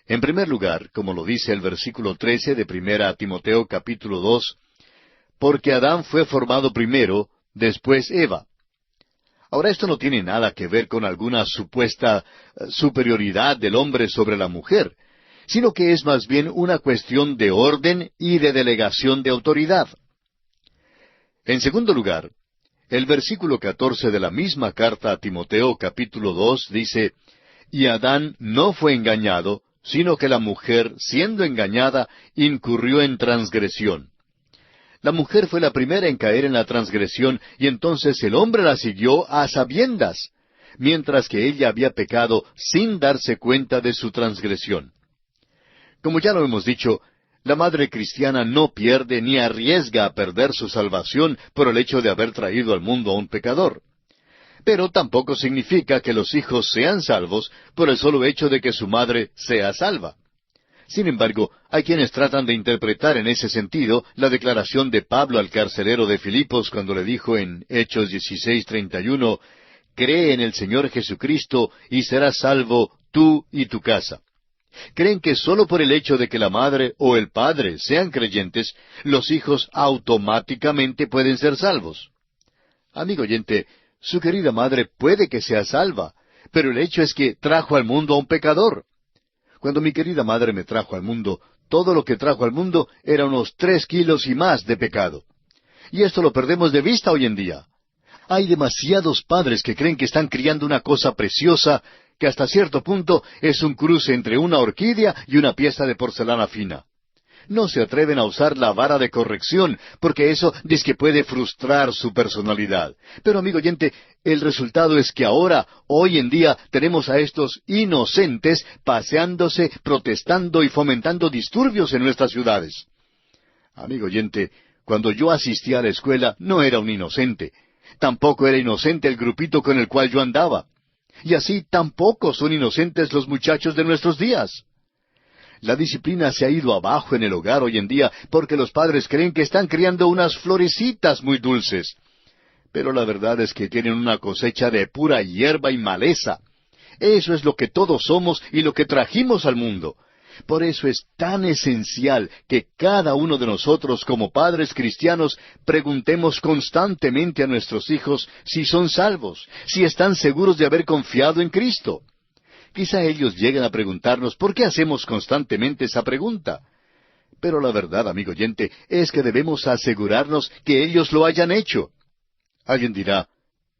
En primer lugar, como lo dice el versículo 13 de primera Timoteo capítulo 2, «Porque Adán fue formado primero, después Eva». Ahora esto no tiene nada que ver con alguna supuesta superioridad del hombre sobre la mujer, sino que es más bien una cuestión de orden y de delegación de autoridad. En segundo lugar, el versículo 14 de la misma carta a Timoteo capítulo 2 dice, «Y Adán no fue engañado, sino que la mujer, siendo engañada, incurrió en transgresión». La mujer fue la primera en caer en la transgresión, y entonces el hombre la siguió a sabiendas, mientras que ella había pecado sin darse cuenta de su transgresión. Como ya lo hemos dicho, la madre cristiana no pierde ni arriesga a perder su salvación por el hecho de haber traído al mundo a un pecador. Pero tampoco significa que los hijos sean salvos por el solo hecho de que su madre sea salva. Sin embargo, hay quienes tratan de interpretar en ese sentido la declaración de Pablo al carcelero de Filipos cuando le dijo en Hechos 16:31, «Cree en el Señor Jesucristo y serás salvo tú y tu casa». Creen que sólo por el hecho de que la madre o el padre sean creyentes, los hijos automáticamente pueden ser salvos. Amigo oyente, su querida madre puede que sea salva, pero el hecho es que trajo al mundo a un pecador. Cuando mi querida madre me trajo al mundo, todo lo que trajo al mundo era unos 3 kilos y más de pecado. Y esto lo perdemos de vista hoy en día. Hay demasiados padres que creen que están criando una cosa preciosa, que hasta cierto punto es un cruce entre una orquídea y una pieza de porcelana fina. No se atreven a usar la vara de corrección, porque eso dice que puede frustrar su personalidad. Pero, amigo oyente, el resultado es que ahora, hoy en día, tenemos a estos inocentes paseándose, protestando y fomentando disturbios en nuestras ciudades. Amigo oyente, cuando yo asistía a la escuela no era un inocente. Tampoco era inocente el grupito con el cual yo andaba. Y así tampoco son inocentes los muchachos de nuestros días. La disciplina se ha ido abajo en el hogar hoy en día porque los padres creen que están criando unas florecitas muy dulces. Pero la verdad es que tienen una cosecha de pura hierba y maleza. Eso es lo que todos somos y lo que trajimos al mundo. Por eso es tan esencial que cada uno de nosotros como padres cristianos preguntemos constantemente a nuestros hijos si son salvos, si están seguros de haber confiado en Cristo. Quizá ellos lleguen a preguntarnos por qué hacemos constantemente esa pregunta. Pero la verdad, amigo oyente, es que debemos asegurarnos que ellos lo hayan hecho. Alguien dirá,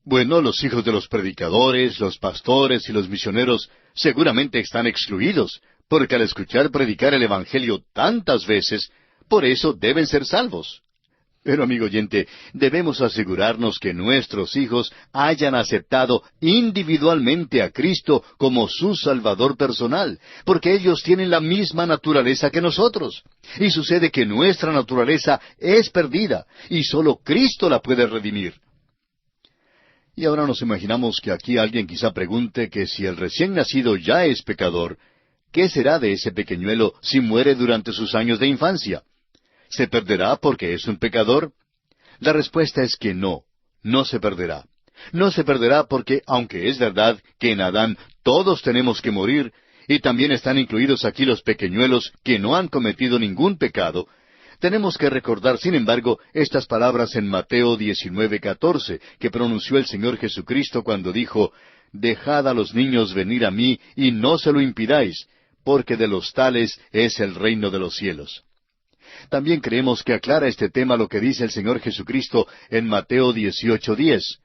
bueno, los hijos de los predicadores, los pastores y los misioneros seguramente están excluidos, porque al escuchar predicar el Evangelio tantas veces, por eso deben ser salvos. Pero, amigo oyente, debemos asegurarnos que nuestros hijos hayan aceptado individualmente a Cristo como su Salvador personal, porque ellos tienen la misma naturaleza que nosotros. Y sucede que nuestra naturaleza es perdida, y sólo Cristo la puede redimir. Y ahora nos imaginamos que aquí alguien quizá pregunte que si el recién nacido ya es pecador, ¿qué será de ese pequeñuelo si muere durante sus años de infancia? ¿Se perderá porque es un pecador? La respuesta es que no, no se perderá. No se perderá porque, aunque es verdad que en Adán todos tenemos que morir, y también están incluidos aquí los pequeñuelos que no han cometido ningún pecado, tenemos que recordar, sin embargo, estas palabras en Mateo 19:14, que pronunció el Señor Jesucristo cuando dijo, «Dejad a los niños venir a mí, y no se lo impidáis, porque de los tales es el reino de los cielos». También creemos que aclara este tema lo que dice el Señor Jesucristo en Mateo 18:10.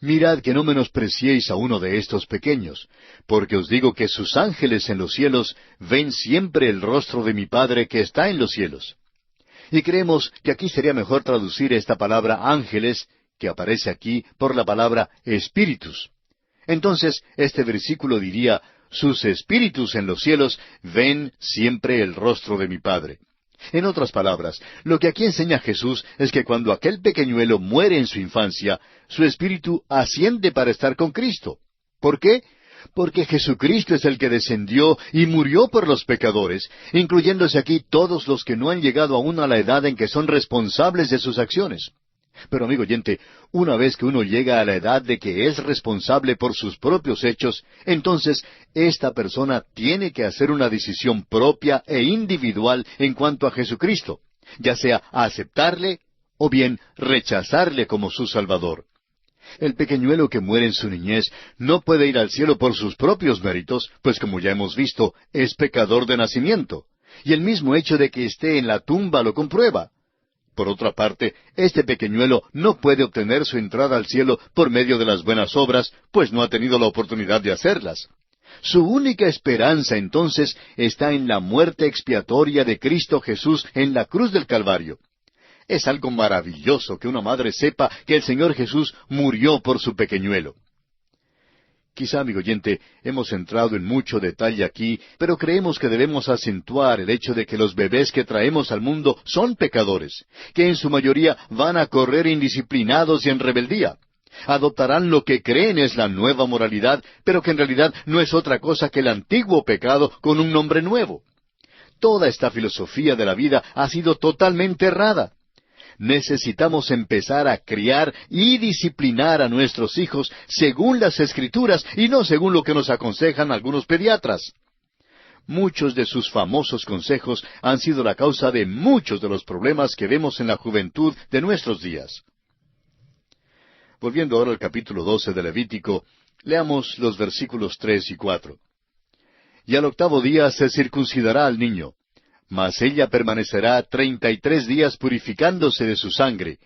«Mirad que no menospreciéis a uno de estos pequeños, porque os digo que sus ángeles en los cielos ven siempre el rostro de mi Padre que está en los cielos». Y creemos que aquí sería mejor traducir esta palabra ángeles, que aparece aquí, por la palabra espíritus. Entonces, este versículo diría, sus espíritus en los cielos ven siempre el rostro de mi Padre. En otras palabras, lo que aquí enseña Jesús es que cuando aquel pequeñuelo muere en su infancia, su espíritu asciende para estar con Cristo. ¿Por qué? Porque Jesucristo es el que descendió y murió por los pecadores, incluyéndose aquí todos los que no han llegado aún a la edad en que son responsables de sus acciones. Pero, amigo oyente, una vez que uno llega a la edad de que es responsable por sus propios hechos, entonces esta persona tiene que hacer una decisión propia e individual en cuanto a Jesucristo, ya sea aceptarle o bien rechazarle como su Salvador. El pequeñuelo que muere en su niñez no puede ir al cielo por sus propios méritos, pues como ya hemos visto, es pecador de nacimiento, y el mismo hecho de que esté en la tumba lo comprueba. Por otra parte, este pequeñuelo no puede obtener su entrada al cielo por medio de las buenas obras, pues no ha tenido la oportunidad de hacerlas. Su única esperanza entonces está en la muerte expiatoria de Cristo Jesús en la cruz del Calvario. Es algo maravilloso que una madre sepa que el Señor Jesús murió por su pequeñuelo. Quizá, amigo oyente, hemos entrado en mucho detalle aquí, pero creemos que debemos acentuar el hecho de que los bebés que traemos al mundo son pecadores, que en su mayoría van a correr indisciplinados y en rebeldía. Adoptarán lo que creen es la nueva moralidad, pero que en realidad no es otra cosa que el antiguo pecado con un nombre nuevo. Toda esta filosofía de la vida ha sido totalmente errada. Necesitamos empezar a criar y disciplinar a nuestros hijos según las Escrituras y no según lo que nos aconsejan algunos pediatras. Muchos de sus famosos consejos han sido la causa de muchos de los problemas que vemos en la juventud de nuestros días. Volviendo ahora al capítulo 12 de Levítico, leamos los versículos 3 y 4. «Y al octavo día se circuncidará al niño. Mas ella permanecerá 33 días purificándose de su sangre.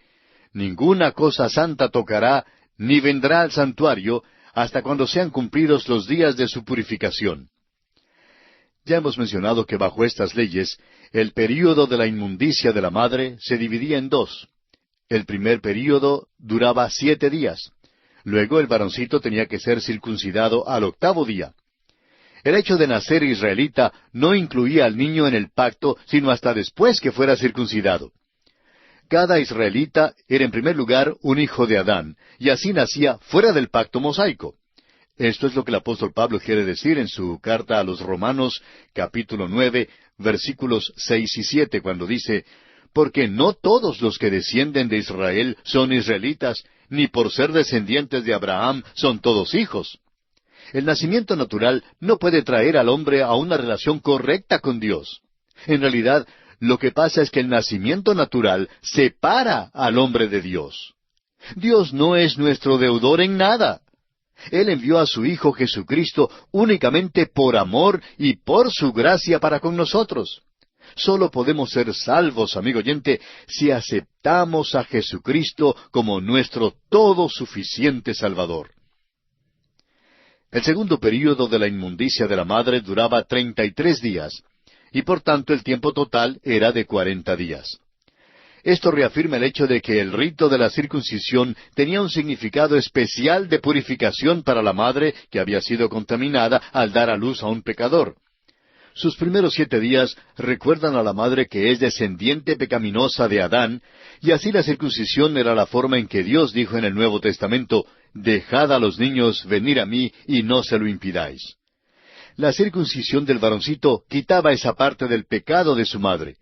Ninguna cosa santa tocará, ni vendrá al santuario, hasta cuando sean cumplidos los días de su purificación». Ya hemos mencionado que bajo estas leyes, el período de la inmundicia de la madre se dividía en dos. El primer período duraba 7 días. Luego el varoncito tenía que ser circuncidado al octavo día. El hecho de nacer israelita no incluía al niño en el pacto, sino hasta después que fuera circuncidado. Cada israelita era en primer lugar un hijo de Adán, y así nacía fuera del pacto mosaico. Esto es lo que el apóstol Pablo quiere decir en su carta a los Romanos, capítulo 9, versículos 6 y 7, cuando dice, «Porque no todos los que descienden de Israel son israelitas, ni por ser descendientes de Abraham son todos hijos». El nacimiento natural no puede traer al hombre a una relación correcta con Dios. En realidad, lo que pasa es que el nacimiento natural separa al hombre de Dios. Dios no es nuestro deudor en nada. Él envió a su Hijo Jesucristo únicamente por amor y por su gracia para con nosotros. Solo podemos ser salvos, amigo oyente, si aceptamos a Jesucristo como nuestro todo suficiente Salvador. El segundo período de la inmundicia de la madre duraba 33 días, y por tanto el tiempo total era de 40 días. Esto reafirma el hecho de que el rito de la circuncisión tenía un significado especial de purificación para la madre que había sido contaminada al dar a luz a un pecador. Sus primeros 7 días recuerdan a la madre que es descendiente pecaminosa de Adán, y así la circuncisión era la forma en que Dios dijo en el Nuevo Testamento, «Dejad a los niños venir a mí y no se lo impidáis». La circuncisión del varoncito quitaba esa parte del pecado de su madre.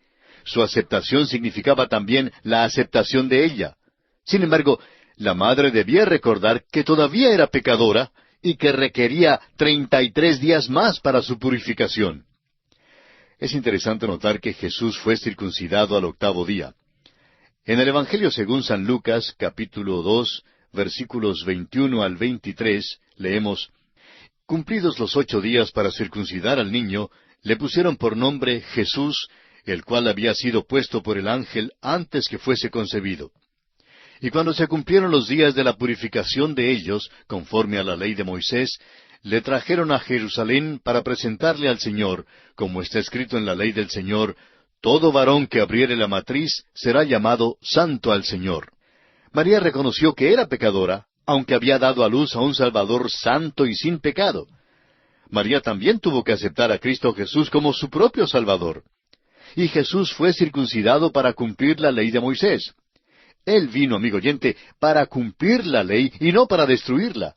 Su aceptación significaba también la aceptación de ella. Sin embargo, la madre debía recordar que todavía era pecadora y que requería 33 días más para su purificación. Es interesante notar que Jesús fue circuncidado al 8º día. En el Evangelio según San Lucas, capítulo 2, versículos 21 al 23, leemos, «Cumplidos los 8 días para circuncidar al niño, le pusieron por nombre Jesús, el cual había sido puesto por el ángel antes que fuese concebido. Y cuando se cumplieron los días de la purificación de ellos, conforme a la ley de Moisés, le trajeron a Jerusalén para presentarle al Señor, como está escrito en la ley del Señor, todo varón que abriere la matriz será llamado santo al Señor». María reconoció que era pecadora, aunque había dado a luz a un Salvador santo y sin pecado. María también tuvo que aceptar a Cristo Jesús como su propio Salvador. Y Jesús fue circuncidado para cumplir la ley de Moisés. Él vino, amigo oyente, para cumplir la ley y no para destruirla.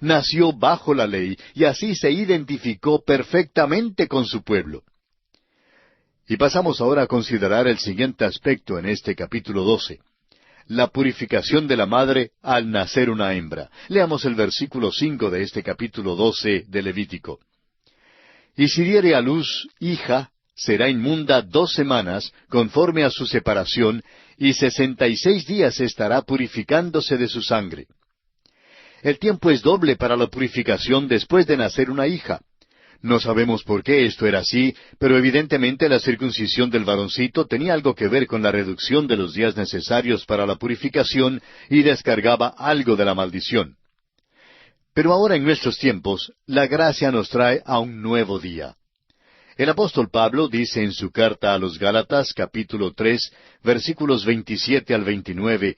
Nació bajo la ley y así se identificó perfectamente con su pueblo. Y pasamos ahora a considerar el siguiente aspecto en este capítulo 12. La purificación de la madre al nacer una hembra. Leamos el versículo 5 de este capítulo 12 de Levítico. «Y si diere a luz hija, será inmunda 2 semanas, conforme a su separación, y 66 días estará purificándose de su sangre». El tiempo es doble para la purificación después de nacer una hija. No sabemos por qué esto era así, pero evidentemente la circuncisión del varoncito tenía algo que ver con la reducción de los días necesarios para la purificación y descargaba algo de la maldición. Pero ahora en nuestros tiempos, la gracia nos trae a un nuevo día. El apóstol Pablo dice en su carta a los Gálatas, capítulo 3, versículos 27 al 29,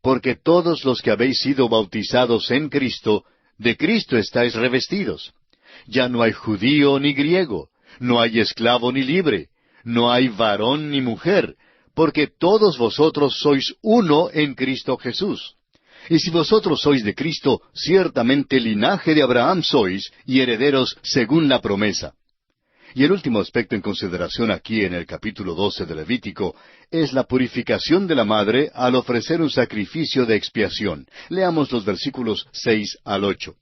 «Porque todos los que habéis sido bautizados en Cristo, de Cristo estáis revestidos. Ya no hay judío ni griego, no hay esclavo ni libre, no hay varón ni mujer, porque todos vosotros sois uno en Cristo Jesús. Y si vosotros sois de Cristo, ciertamente linaje de Abraham sois, y herederos según la promesa». Y el último aspecto en consideración aquí en el capítulo 12 de Levítico es la purificación de la madre al ofrecer un sacrificio de expiación. Leamos los versículos 6 al 8.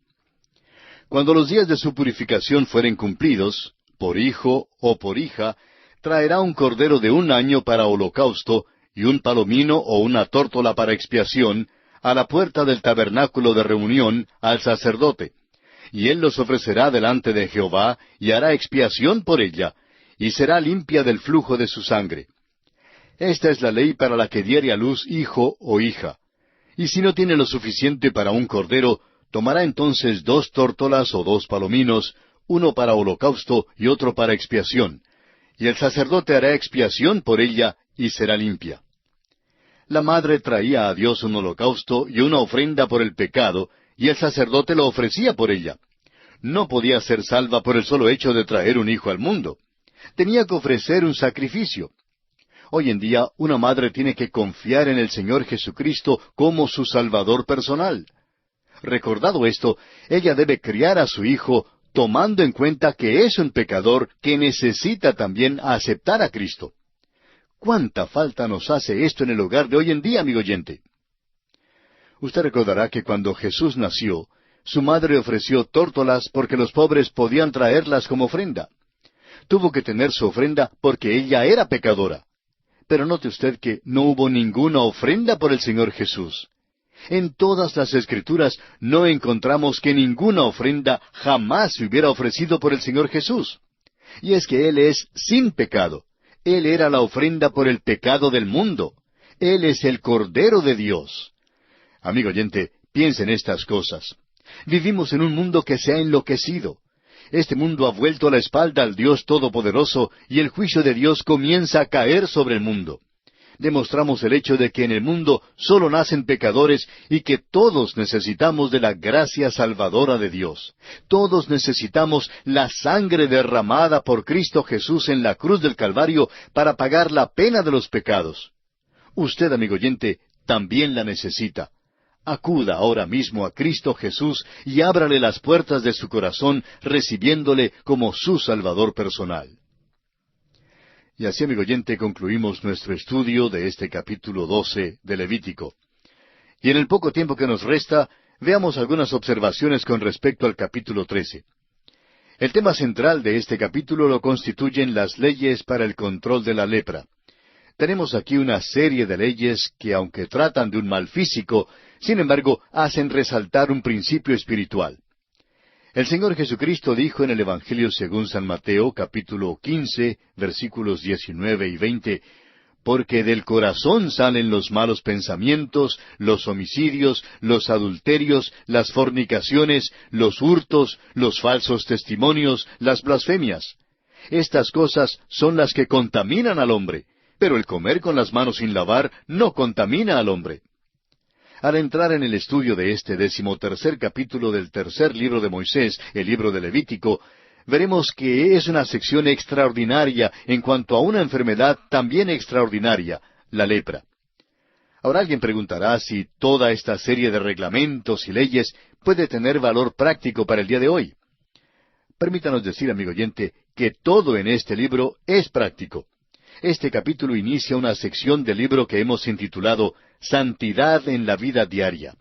«Cuando los días de su purificación fueren cumplidos, por hijo o por hija, traerá un cordero de 1 año para holocausto, y un palomino o una tórtola para expiación, a la puerta del tabernáculo de reunión, al sacerdote. Y él los ofrecerá delante de Jehová, y hará expiación por ella, y será limpia del flujo de su sangre. Esta es la ley para la que diere a luz hijo o hija. Y si no tiene lo suficiente para un cordero, tomará entonces 2 tórtolas o 2 palominos, uno para holocausto y otro para expiación, y el sacerdote hará expiación por ella, y será limpia». La madre traía a Dios un holocausto y una ofrenda por el pecado, y el sacerdote lo ofrecía por ella. No podía ser salva por el solo hecho de traer un hijo al mundo. Tenía que ofrecer un sacrificio. Hoy en día, una madre tiene que confiar en el Señor Jesucristo como su Salvador personal. Recordado esto, ella debe criar a su hijo tomando en cuenta que es un pecador que necesita también aceptar a Cristo. ¿Cuánta falta nos hace esto en el hogar de hoy en día, amigo oyente? Usted recordará que cuando Jesús nació, su madre ofreció tórtolas porque los pobres podían traerlas como ofrenda. Tuvo que tener su ofrenda porque ella era pecadora. Pero note usted que no hubo ninguna ofrenda por el Señor Jesús. En todas las Escrituras no encontramos que ninguna ofrenda jamás se hubiera ofrecido por el Señor Jesús. Y es que Él es sin pecado. Él era la ofrenda por el pecado del mundo. Él es el Cordero de Dios. Amigo oyente, piense en estas cosas. Vivimos en un mundo que se ha enloquecido. Este mundo ha vuelto la espalda al Dios Todopoderoso y el juicio de Dios comienza a caer sobre el mundo. Demostramos el hecho de que en el mundo solo nacen pecadores y que todos necesitamos de la gracia salvadora de Dios. Todos necesitamos la sangre derramada por Cristo Jesús en la cruz del Calvario para pagar la pena de los pecados. Usted, amigo oyente, también la necesita. Acuda ahora mismo a Cristo Jesús y ábrale las puertas de su corazón, recibiéndole como su Salvador personal. Y así, amigo oyente, concluimos nuestro estudio de este capítulo 12 de Levítico. Y en el poco tiempo que nos resta, veamos algunas observaciones con respecto al capítulo 13. El tema central de este capítulo lo constituyen las leyes para el control de la lepra. Tenemos aquí una serie de leyes que, aunque tratan de un mal físico, sin embargo, hacen resaltar un principio espiritual. El Señor Jesucristo dijo en el Evangelio según San Mateo, capítulo 15, versículos 19 y 20, «Porque del corazón salen los malos pensamientos, los homicidios, los adulterios, las fornicaciones, los hurtos, los falsos testimonios, las blasfemias. Estas cosas son las que contaminan al hombre, pero el comer con las manos sin lavar no contamina al hombre». Al entrar en el estudio de este 13º capítulo del tercer libro de Moisés, el libro de Levítico, veremos que es una sección extraordinaria en cuanto a una enfermedad también extraordinaria, la lepra. Ahora alguien preguntará si toda esta serie de reglamentos y leyes puede tener valor práctico para el día de hoy. Permítanos decir, amigo oyente, que todo en este libro es práctico. Este capítulo inicia una sección del libro que hemos intitulado Santidad en la vida diaria.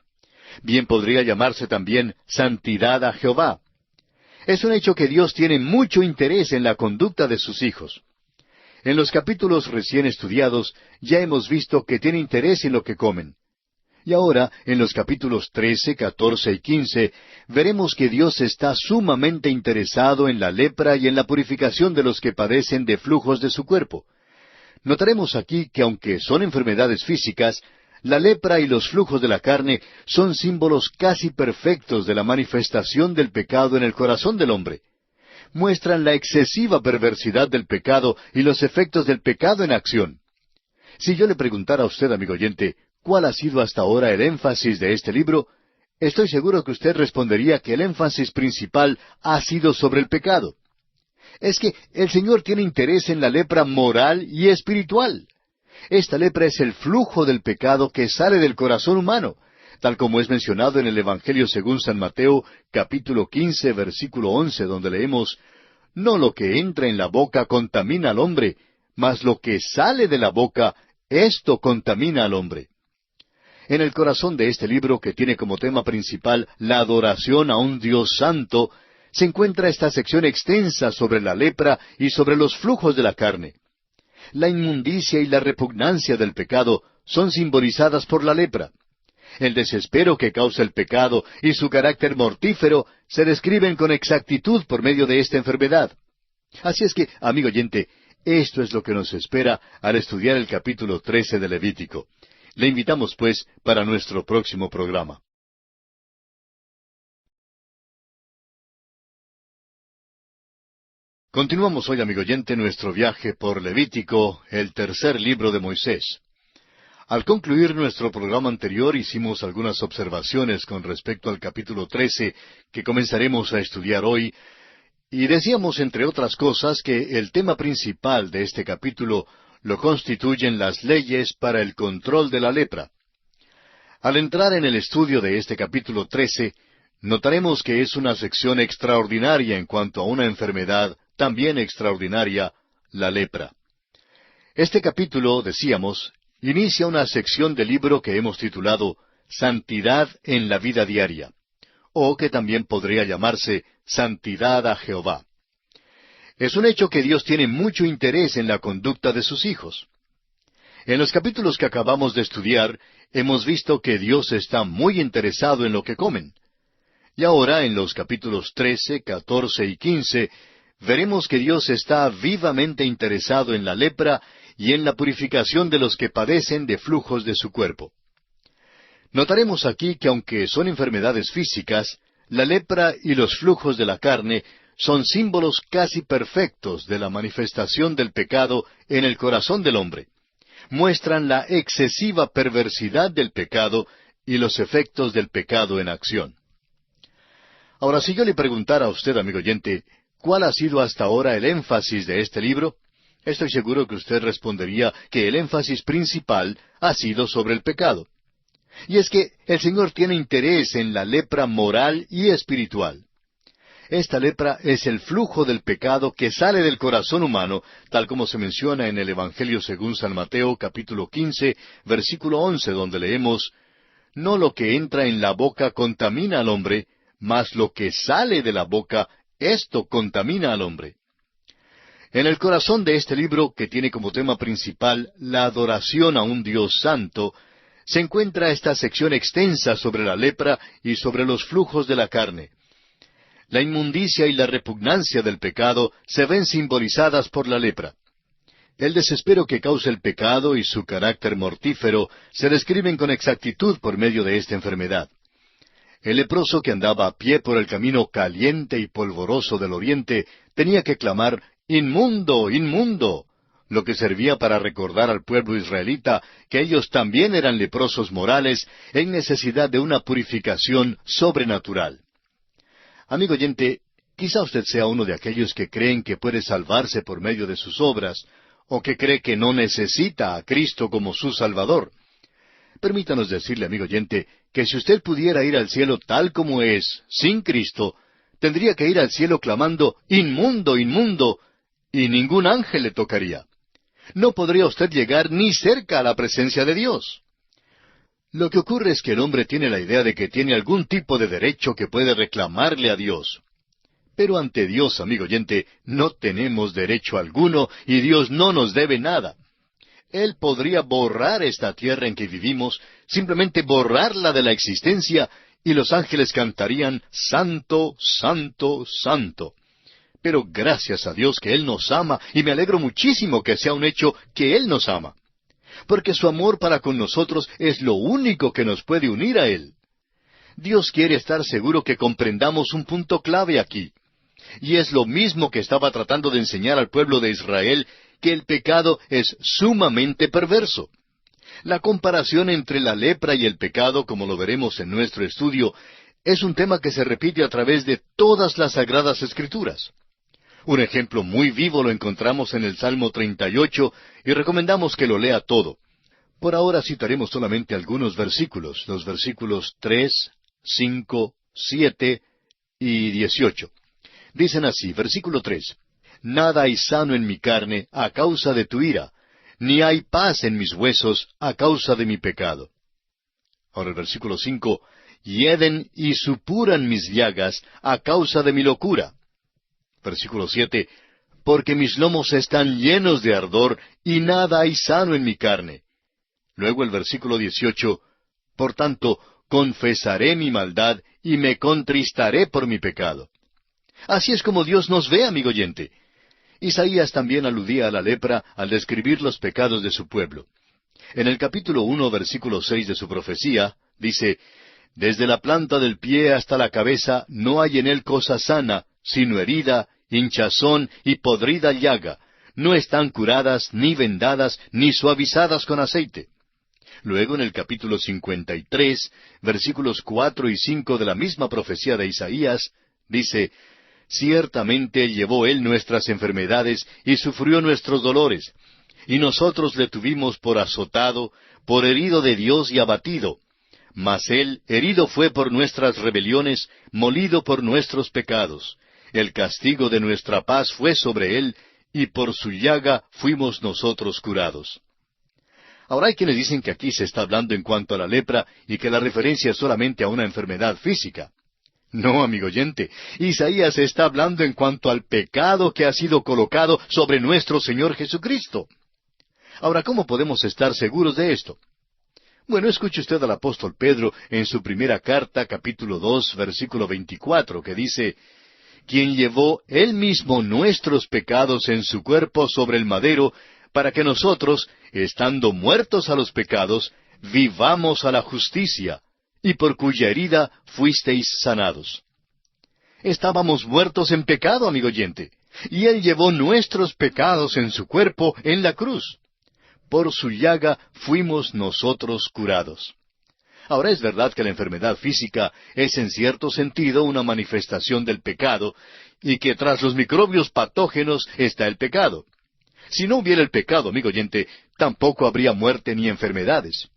Bien podría llamarse también Santidad a Jehová. Es un hecho que Dios tiene mucho interés en la conducta de sus hijos. En los capítulos recién estudiados ya hemos visto que tiene interés en lo que comen. Y ahora, en los capítulos 13, 14 y 15, veremos que Dios está sumamente interesado en la lepra y en la purificación de los que padecen de flujos de su cuerpo. Notaremos aquí que aunque son enfermedades físicas, la lepra y los flujos de la carne son símbolos casi perfectos de la manifestación del pecado en el corazón del hombre. Muestran la excesiva perversidad del pecado y los efectos del pecado en acción. Si yo le preguntara a usted, amigo oyente, ¿cuál ha sido hasta ahora el énfasis de este libro? Estoy seguro que usted respondería que el énfasis principal ha sido sobre el pecado. Es que el Señor tiene interés en la lepra moral y espiritual. Esta lepra es el flujo del pecado que sale del corazón humano, tal como es mencionado en el Evangelio según San Mateo, capítulo 15, versículo 11, donde leemos, «No lo que entra en la boca contamina al hombre, mas lo que sale de la boca, esto contamina al hombre». En el corazón de este libro, que tiene como tema principal la adoración a un Dios santo, se encuentra esta sección extensa sobre la lepra y sobre los flujos de la carne. La inmundicia y la repugnancia del pecado son simbolizadas por la lepra. El desespero que causa el pecado y su carácter mortífero se describen con exactitud por medio de esta enfermedad. Así es que, amigo oyente, esto es lo que nos espera al estudiar el capítulo 13 de Levítico. Le invitamos, pues, para nuestro próximo programa. Continuamos hoy, amigo oyente, nuestro viaje por Levítico, el tercer libro de Moisés. Al concluir nuestro programa anterior hicimos algunas observaciones con respecto al capítulo 13 que comenzaremos a estudiar hoy, y decíamos, entre otras cosas, que el tema principal de este capítulo lo constituyen las leyes para el control de la lepra. Al entrar en el estudio de este capítulo 13, notaremos que es una sección extraordinaria en cuanto a una enfermedad también extraordinaria, la lepra. Este capítulo, decíamos, inicia una sección del libro que hemos titulado Santidad en la vida diaria, o que también podría llamarse Santidad a Jehová. Es un hecho que Dios tiene mucho interés en la conducta de sus hijos. En los capítulos que acabamos de estudiar, hemos visto que Dios está muy interesado en lo que comen. Y ahora, en los capítulos 13, 14 y 15, veremos que Dios está vivamente interesado en la lepra y en la purificación de los que padecen de flujos de su cuerpo. Notaremos aquí que aunque son enfermedades físicas, la lepra y los flujos de la carne son símbolos casi perfectos de la manifestación del pecado en el corazón del hombre. Muestran la excesiva perversidad del pecado y los efectos del pecado en acción. Ahora, si yo le preguntara a usted, amigo oyente, ¿cuál ha sido hasta ahora el énfasis de este libro? Estoy seguro que usted respondería que el énfasis principal ha sido sobre el pecado. Y es que el Señor tiene interés en la lepra moral y espiritual. Esta lepra es el flujo del pecado que sale del corazón humano, tal como se menciona en el Evangelio según San Mateo, capítulo 15, versículo 11, donde leemos, «No lo que entra en la boca contamina al hombre, mas lo que sale de la boca, esto contamina al hombre». En el corazón de este libro, que tiene como tema principal la adoración a un Dios santo, se encuentra esta sección extensa sobre la lepra y sobre los flujos de la carne. La inmundicia y la repugnancia del pecado se ven simbolizadas por la lepra. El desespero que causa el pecado y su carácter mortífero se describen con exactitud por medio de esta enfermedad. El leproso que andaba a pie por el camino caliente y polvoroso del oriente tenía que clamar, «¡Inmundo, inmundo!», lo que servía para recordar al pueblo israelita que ellos también eran leprosos morales en necesidad de una purificación sobrenatural. Amigo oyente, quizá usted sea uno de aquellos que creen que puede salvarse por medio de sus obras, o que cree que no necesita a Cristo como su Salvador. Permítanos decirle, amigo oyente, que si usted pudiera ir al cielo tal como es, sin Cristo, tendría que ir al cielo clamando, «Inmundo, inmundo», y ningún ángel le tocaría. No podría usted llegar ni cerca a la presencia de Dios. Lo que ocurre es que el hombre tiene la idea de que tiene algún tipo de derecho que puede reclamarle a Dios. Pero ante Dios, amigo oyente, no tenemos derecho alguno y Dios no nos debe nada. Él podría borrar esta tierra en que vivimos, simplemente borrarla de la existencia, y los ángeles cantarían, «Santo, Santo, Santo». Pero gracias a Dios que Él nos ama, y me alegro muchísimo que sea un hecho que Él nos ama. Porque su amor para con nosotros es lo único que nos puede unir a Él. Dios quiere estar seguro que comprendamos un punto clave aquí. Y es lo mismo que estaba tratando de enseñar al pueblo de Israel, que el pecado es sumamente perverso. La comparación entre la lepra y el pecado, como lo veremos en nuestro estudio, es un tema que se repite a través de todas las Sagradas Escrituras. Un ejemplo muy vivo lo encontramos en el Salmo 38 y recomendamos que lo lea todo. Por ahora citaremos solamente algunos versículos, los versículos 3, 5, 7 y 18. Dicen así, versículo 3, «Nada hay sano en mi carne a causa de tu ira, ni hay paz en mis huesos a causa de mi pecado». Ahora el versículo 5, «Hieden y supuran mis llagas a causa de mi locura». Versículo 7, «Porque mis lomos están llenos de ardor, y nada hay sano en mi carne». Luego el versículo 18, «Por tanto, confesaré mi maldad, y me contristaré por mi pecado». Así es como Dios nos ve, amigo oyente. Isaías también aludía a la lepra al describir los pecados de su pueblo. En el capítulo 1, versículo 6 de su profecía, dice, «Desde la planta del pie hasta la cabeza no hay en él cosa sana, sino herida, hinchazón y podrida llaga. No están curadas, ni vendadas, ni suavizadas con aceite». Luego en el capítulo 53, versículos 4 y 5 de la misma profecía de Isaías, dice, «Ciertamente llevó él nuestras enfermedades y sufrió nuestros dolores, y nosotros le tuvimos por azotado, por herido de Dios y abatido. Mas Él herido fue por nuestras rebeliones, molido por nuestros pecados. El castigo de nuestra paz fue sobre Él, y por su llaga fuimos nosotros curados. Ahora hay quienes dicen que aquí se está hablando en cuanto a la lepra y que la referencia es solamente a una enfermedad física. No, amigo oyente, Isaías está hablando en cuanto al pecado que ha sido colocado sobre nuestro Señor Jesucristo. Ahora, ¿cómo podemos estar seguros de esto? Bueno, escuche usted al apóstol Pedro en su primera carta, capítulo 2, versículo 24, que dice: quien llevó él mismo nuestros pecados en su cuerpo sobre el madero, para que nosotros, estando muertos a los pecados, vivamos a la justicia, y por cuya herida fuisteis sanados. Estábamos muertos en pecado, amigo oyente, y Él llevó nuestros pecados en su cuerpo en la cruz. Por su llaga fuimos nosotros curados. Ahora es verdad que la enfermedad física es en cierto sentido una manifestación del pecado, y que tras los microbios patógenos está el pecado. Si no hubiera el pecado, amigo oyente, tampoco habría muerte ni enfermedades.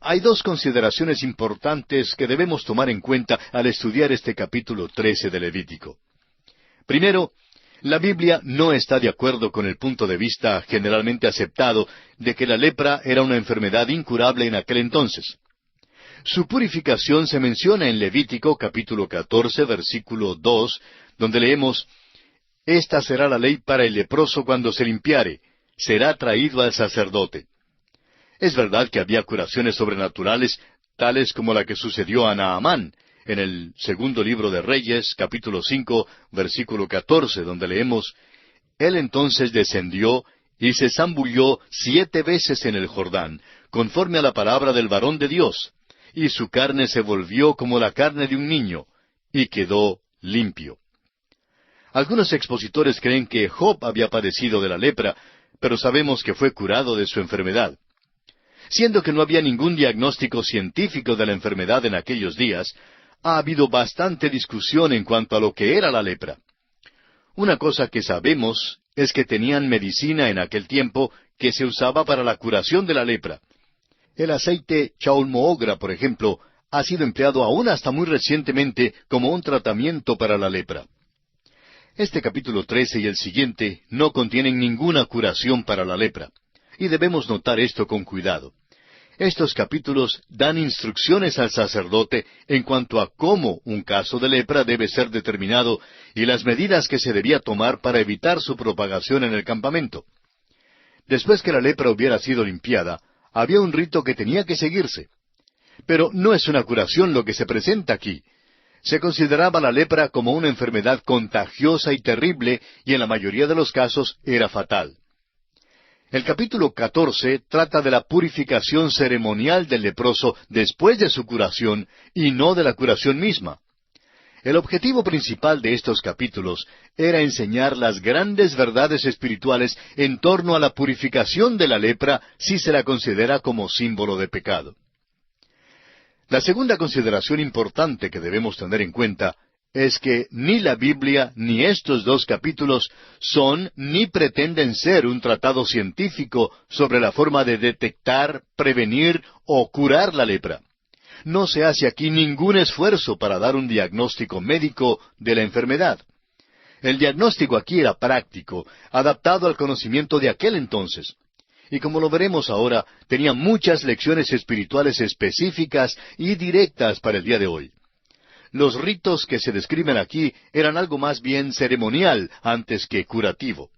Hay dos consideraciones importantes que debemos tomar en cuenta al estudiar este capítulo 13 de Levítico. Primero, la Biblia no está de acuerdo con el punto de vista generalmente aceptado de que la lepra era una enfermedad incurable en aquel entonces. Su purificación se menciona en Levítico capítulo 14, versículo 2, donde leemos: esta será la ley para el leproso cuando se limpiare, será traído al sacerdote. Es verdad que había curaciones sobrenaturales, tales como la que sucedió a Naamán, en el segundo libro de Reyes, capítulo 5, versículo 14, donde leemos: él entonces descendió y se zambulló 7 veces en el Jordán, conforme a la palabra del varón de Dios, y su carne se volvió como la carne de un niño, y quedó limpio. Algunos expositores creen que Job había padecido de la lepra, pero sabemos que fue curado de su enfermedad. Siendo que no había ningún diagnóstico científico de la enfermedad en aquellos días, ha habido bastante discusión en cuanto a lo que era la lepra. Una cosa que sabemos es que tenían medicina en aquel tiempo que se usaba para la curación de la lepra. El aceite chaulmoogra, por ejemplo, ha sido empleado aún hasta muy recientemente como un tratamiento para la lepra. Este capítulo 13 y el siguiente no contienen ninguna curación para la lepra, y debemos notar esto con cuidado. Estos capítulos dan instrucciones al sacerdote en cuanto a cómo un caso de lepra debe ser determinado y las medidas que se debía tomar para evitar su propagación en el campamento. Después que la lepra hubiera sido limpiada, había un rito que tenía que seguirse. Pero no es una curación lo que se presenta aquí. Se consideraba la lepra como una enfermedad contagiosa y terrible, y en la mayoría de los casos era fatal. El capítulo 14 trata de la purificación ceremonial del leproso después de su curación, y no de la curación misma. El objetivo principal de estos capítulos era enseñar las grandes verdades espirituales en torno a la purificación de la lepra si se la considera como símbolo de pecado. La segunda consideración importante que debemos tener en cuenta es que ni la Biblia ni estos dos capítulos son ni pretenden ser un tratado científico sobre la forma de detectar, prevenir o curar la lepra. No se hace aquí ningún esfuerzo para dar un diagnóstico médico de la enfermedad. El diagnóstico aquí era práctico, adaptado al conocimiento de aquel entonces. Y como lo veremos ahora, tenía muchas lecciones espirituales específicas y directas para el día de hoy. Los ritos que se describen aquí eran algo más bien ceremonial antes que curativo.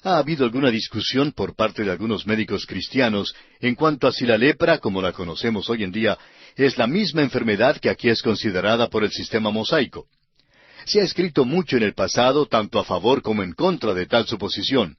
Ha habido alguna discusión por parte de algunos médicos cristianos en cuanto a si la lepra, como la conocemos hoy en día, es la misma enfermedad que aquí es considerada por el sistema mosaico. Se ha escrito mucho en el pasado, tanto a favor como en contra de tal suposición,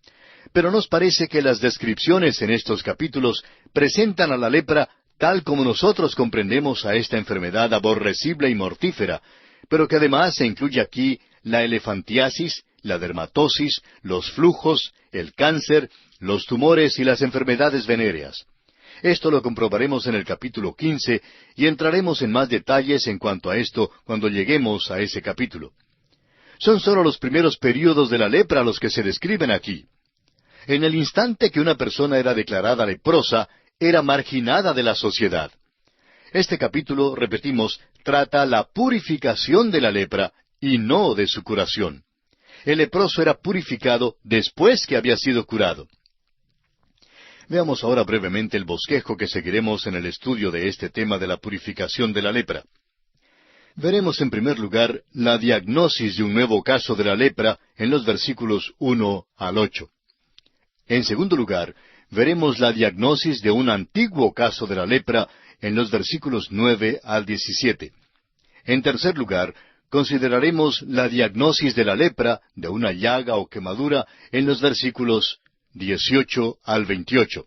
pero nos parece que las descripciones en estos capítulos presentan a la lepra tal como nosotros comprendemos a esta enfermedad aborrecible y mortífera, pero que además se incluye aquí la elefantiasis, la dermatosis, los flujos, el cáncer, los tumores y las enfermedades venéreas. Esto lo comprobaremos en el capítulo 15 y entraremos en más detalles en cuanto a esto cuando lleguemos a ese capítulo. Son solo los primeros períodos de la lepra los que se describen aquí. En el instante que una persona era declarada leprosa, era marginada de la sociedad. Este capítulo, repetimos, trata la purificación de la lepra y no de su curación. El leproso era purificado después que había sido curado. Veamos ahora brevemente el bosquejo que seguiremos en el estudio de este tema de la purificación de la lepra. Veremos en primer lugar la diagnosis de un nuevo caso de la lepra en los versículos 1 al 8. En segundo lugar, veremos la diagnosis de un antiguo caso de la lepra en los versículos 9 al 17. En tercer lugar, consideraremos la diagnosis de la lepra, de una llaga o quemadura, en los versículos 18 al 28.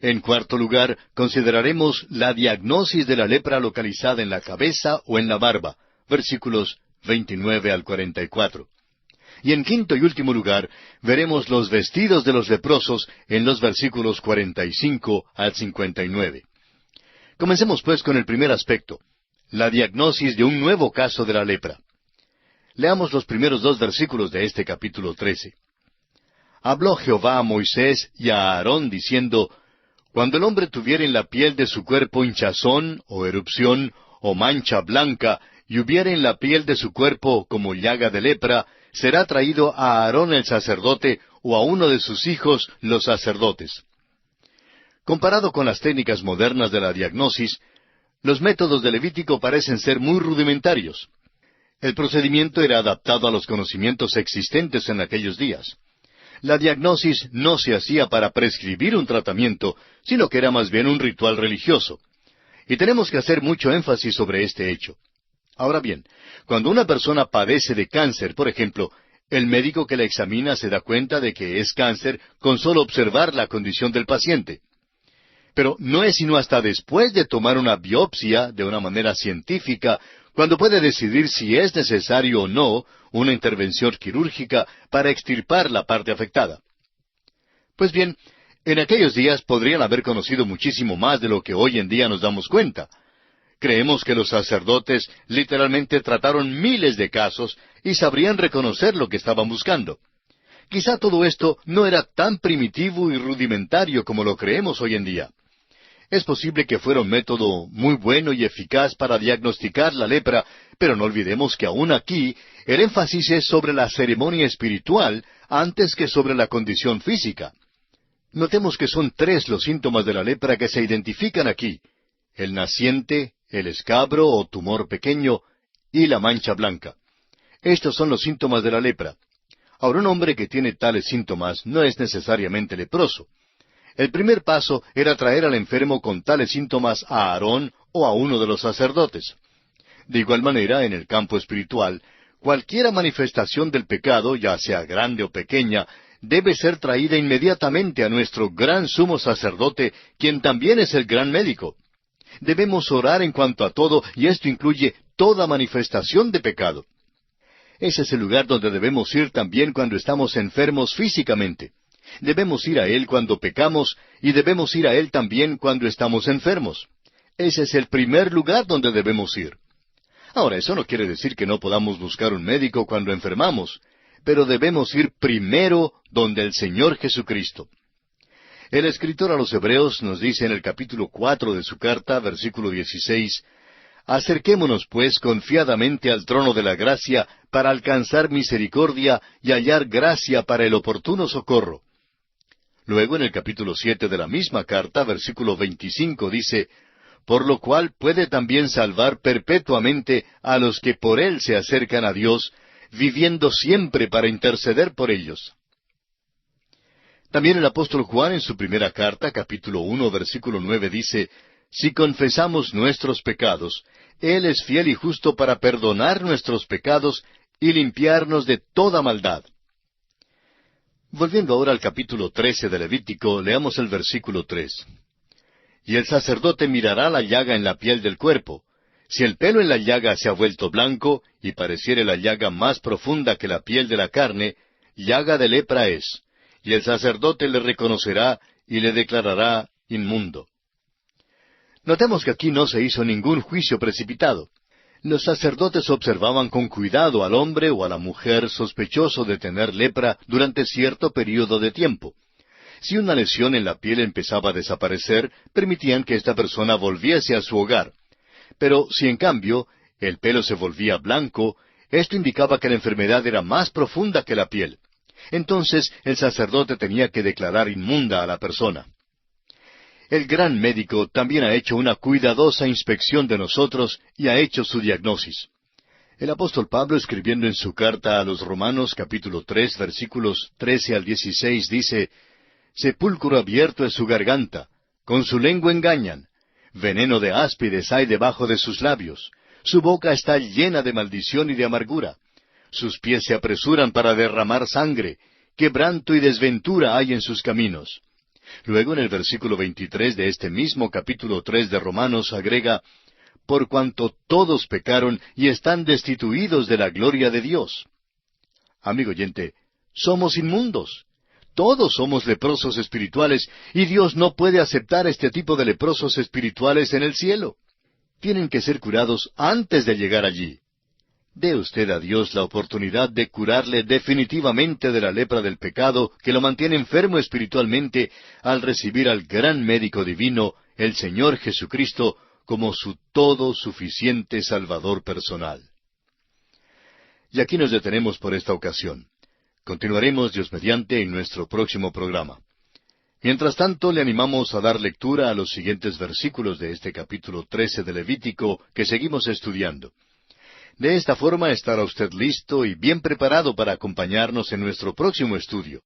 En cuarto lugar, consideraremos la diagnosis de la lepra localizada en la cabeza o en la barba, versículos 29 al 44. Y en quinto y último lugar, veremos los vestidos de los leprosos en los versículos 45 al 59. Comencemos pues con el primer aspecto, la diagnosis de un nuevo caso de la lepra. Leamos los primeros dos versículos de este capítulo 13. Habló Jehová a Moisés y a Aarón diciendo, Cuando el hombre tuviere en la piel de su cuerpo hinchazón, o erupción, o mancha blanca, y hubiere en la piel de su cuerpo como llaga de lepra, será traído a Aarón el sacerdote, o a uno de sus hijos los sacerdotes. Comparado con las técnicas modernas de la diagnosis, los métodos de Levítico parecen ser muy rudimentarios. El procedimiento era adaptado a los conocimientos existentes en aquellos días. La diagnosis no se hacía para prescribir un tratamiento, sino que era más bien un ritual religioso. Y tenemos que hacer mucho énfasis sobre este hecho. Ahora bien, cuando una persona padece de cáncer, por ejemplo, el médico que la examina se da cuenta de que es cáncer con solo observar la condición del paciente. Pero no es sino hasta después de tomar una biopsia de una manera científica cuando puede decidir si es necesario o no una intervención quirúrgica para extirpar la parte afectada. Pues bien, en aquellos días podrían haber conocido muchísimo más de lo que hoy en día nos damos cuenta. Creemos que los sacerdotes literalmente trataron miles de casos y sabrían reconocer lo que estaban buscando. Quizá todo esto no era tan primitivo y rudimentario como lo creemos hoy en día. Es posible que fuera un método muy bueno y eficaz para diagnosticar la lepra, pero no olvidemos que aún aquí el énfasis es sobre la ceremonia espiritual antes que sobre la condición física. Notemos que son tres los síntomas de la lepra que se identifican aquí: el naciente, el escabro o tumor pequeño y la mancha blanca. Estos son los síntomas de la lepra. Ahora, un hombre que tiene tales síntomas no es necesariamente leproso. El primer paso era traer al enfermo con tales síntomas a Aarón o a uno de los sacerdotes. De igual manera, en el campo espiritual, cualquiera manifestación del pecado, ya sea grande o pequeña, debe ser traída inmediatamente a nuestro gran sumo sacerdote, quien también es el gran médico. Debemos orar en cuanto a todo, y esto incluye toda manifestación de pecado. Ese es el lugar donde debemos ir también cuando estamos enfermos físicamente. Debemos ir a Él cuando pecamos y debemos ir a Él también cuando estamos enfermos. Ese es el primer lugar donde debemos ir. Ahora, eso no quiere decir que no podamos buscar un médico cuando enfermamos, pero debemos ir primero donde el Señor Jesucristo. El escritor a los Hebreos nos dice en el capítulo 4 de su carta, versículo 16, Acerquémonos, pues, confiadamente al trono de la gracia para alcanzar misericordia y hallar gracia para el oportuno socorro. Luego, en el capítulo 7 de la misma carta, versículo 25, dice, Por lo cual puede también salvar perpetuamente a los que por él se acercan a Dios, viviendo siempre para interceder por ellos. También el apóstol Juan en su primera carta, capítulo 1, versículo 9, dice, Si confesamos nuestros pecados, Él es fiel y justo para perdonar nuestros pecados y limpiarnos de toda maldad. Volviendo ahora al capítulo 13 de Levítico, leamos el versículo 3. Y el sacerdote mirará la llaga en la piel del cuerpo. Si el pelo en la llaga se ha vuelto blanco, y pareciere la llaga más profunda que la piel de la carne, llaga de lepra es, y el sacerdote le reconocerá y le declarará inmundo. Notemos que aquí no se hizo ningún juicio precipitado. Los sacerdotes observaban con cuidado al hombre o a la mujer sospechoso de tener lepra durante cierto período de tiempo. Si una lesión en la piel empezaba a desaparecer, permitían que esta persona volviese a su hogar. Pero si en cambio el pelo se volvía blanco, esto indicaba que la enfermedad era más profunda que la piel. Entonces el sacerdote tenía que declarar inmunda a la persona. El gran médico también ha hecho una cuidadosa inspección de nosotros y ha hecho su diagnosis. El apóstol Pablo, escribiendo en su carta a los Romanos capítulo 3, versículos 13 al 16, dice: «Sepulcro abierto es su garganta, con su lengua engañan, veneno de áspides hay debajo de sus labios, su boca está llena de maldición y de amargura, sus pies se apresuran para derramar sangre, quebranto y desventura hay en sus caminos». Luego en el versículo 23 de este mismo capítulo 3 de Romanos agrega: «Por cuanto todos pecaron y están destituidos de la gloria de Dios». Amigo oyente, somos inmundos. Todos somos leprosos espirituales y Dios no puede aceptar este tipo de leprosos espirituales en el cielo. Tienen que ser curados antes de llegar allí. Dé usted a Dios la oportunidad de curarle definitivamente de la lepra del pecado que lo mantiene enfermo espiritualmente al recibir al gran médico divino, el Señor Jesucristo, como su todo suficiente Salvador personal. Y aquí nos detenemos por esta ocasión. Continuaremos, Dios mediante, en nuestro próximo programa. Mientras tanto, le animamos a dar lectura a los siguientes versículos de este capítulo 13 de Levítico que seguimos estudiando. De esta forma estará usted listo y bien preparado para acompañarnos en nuestro próximo estudio.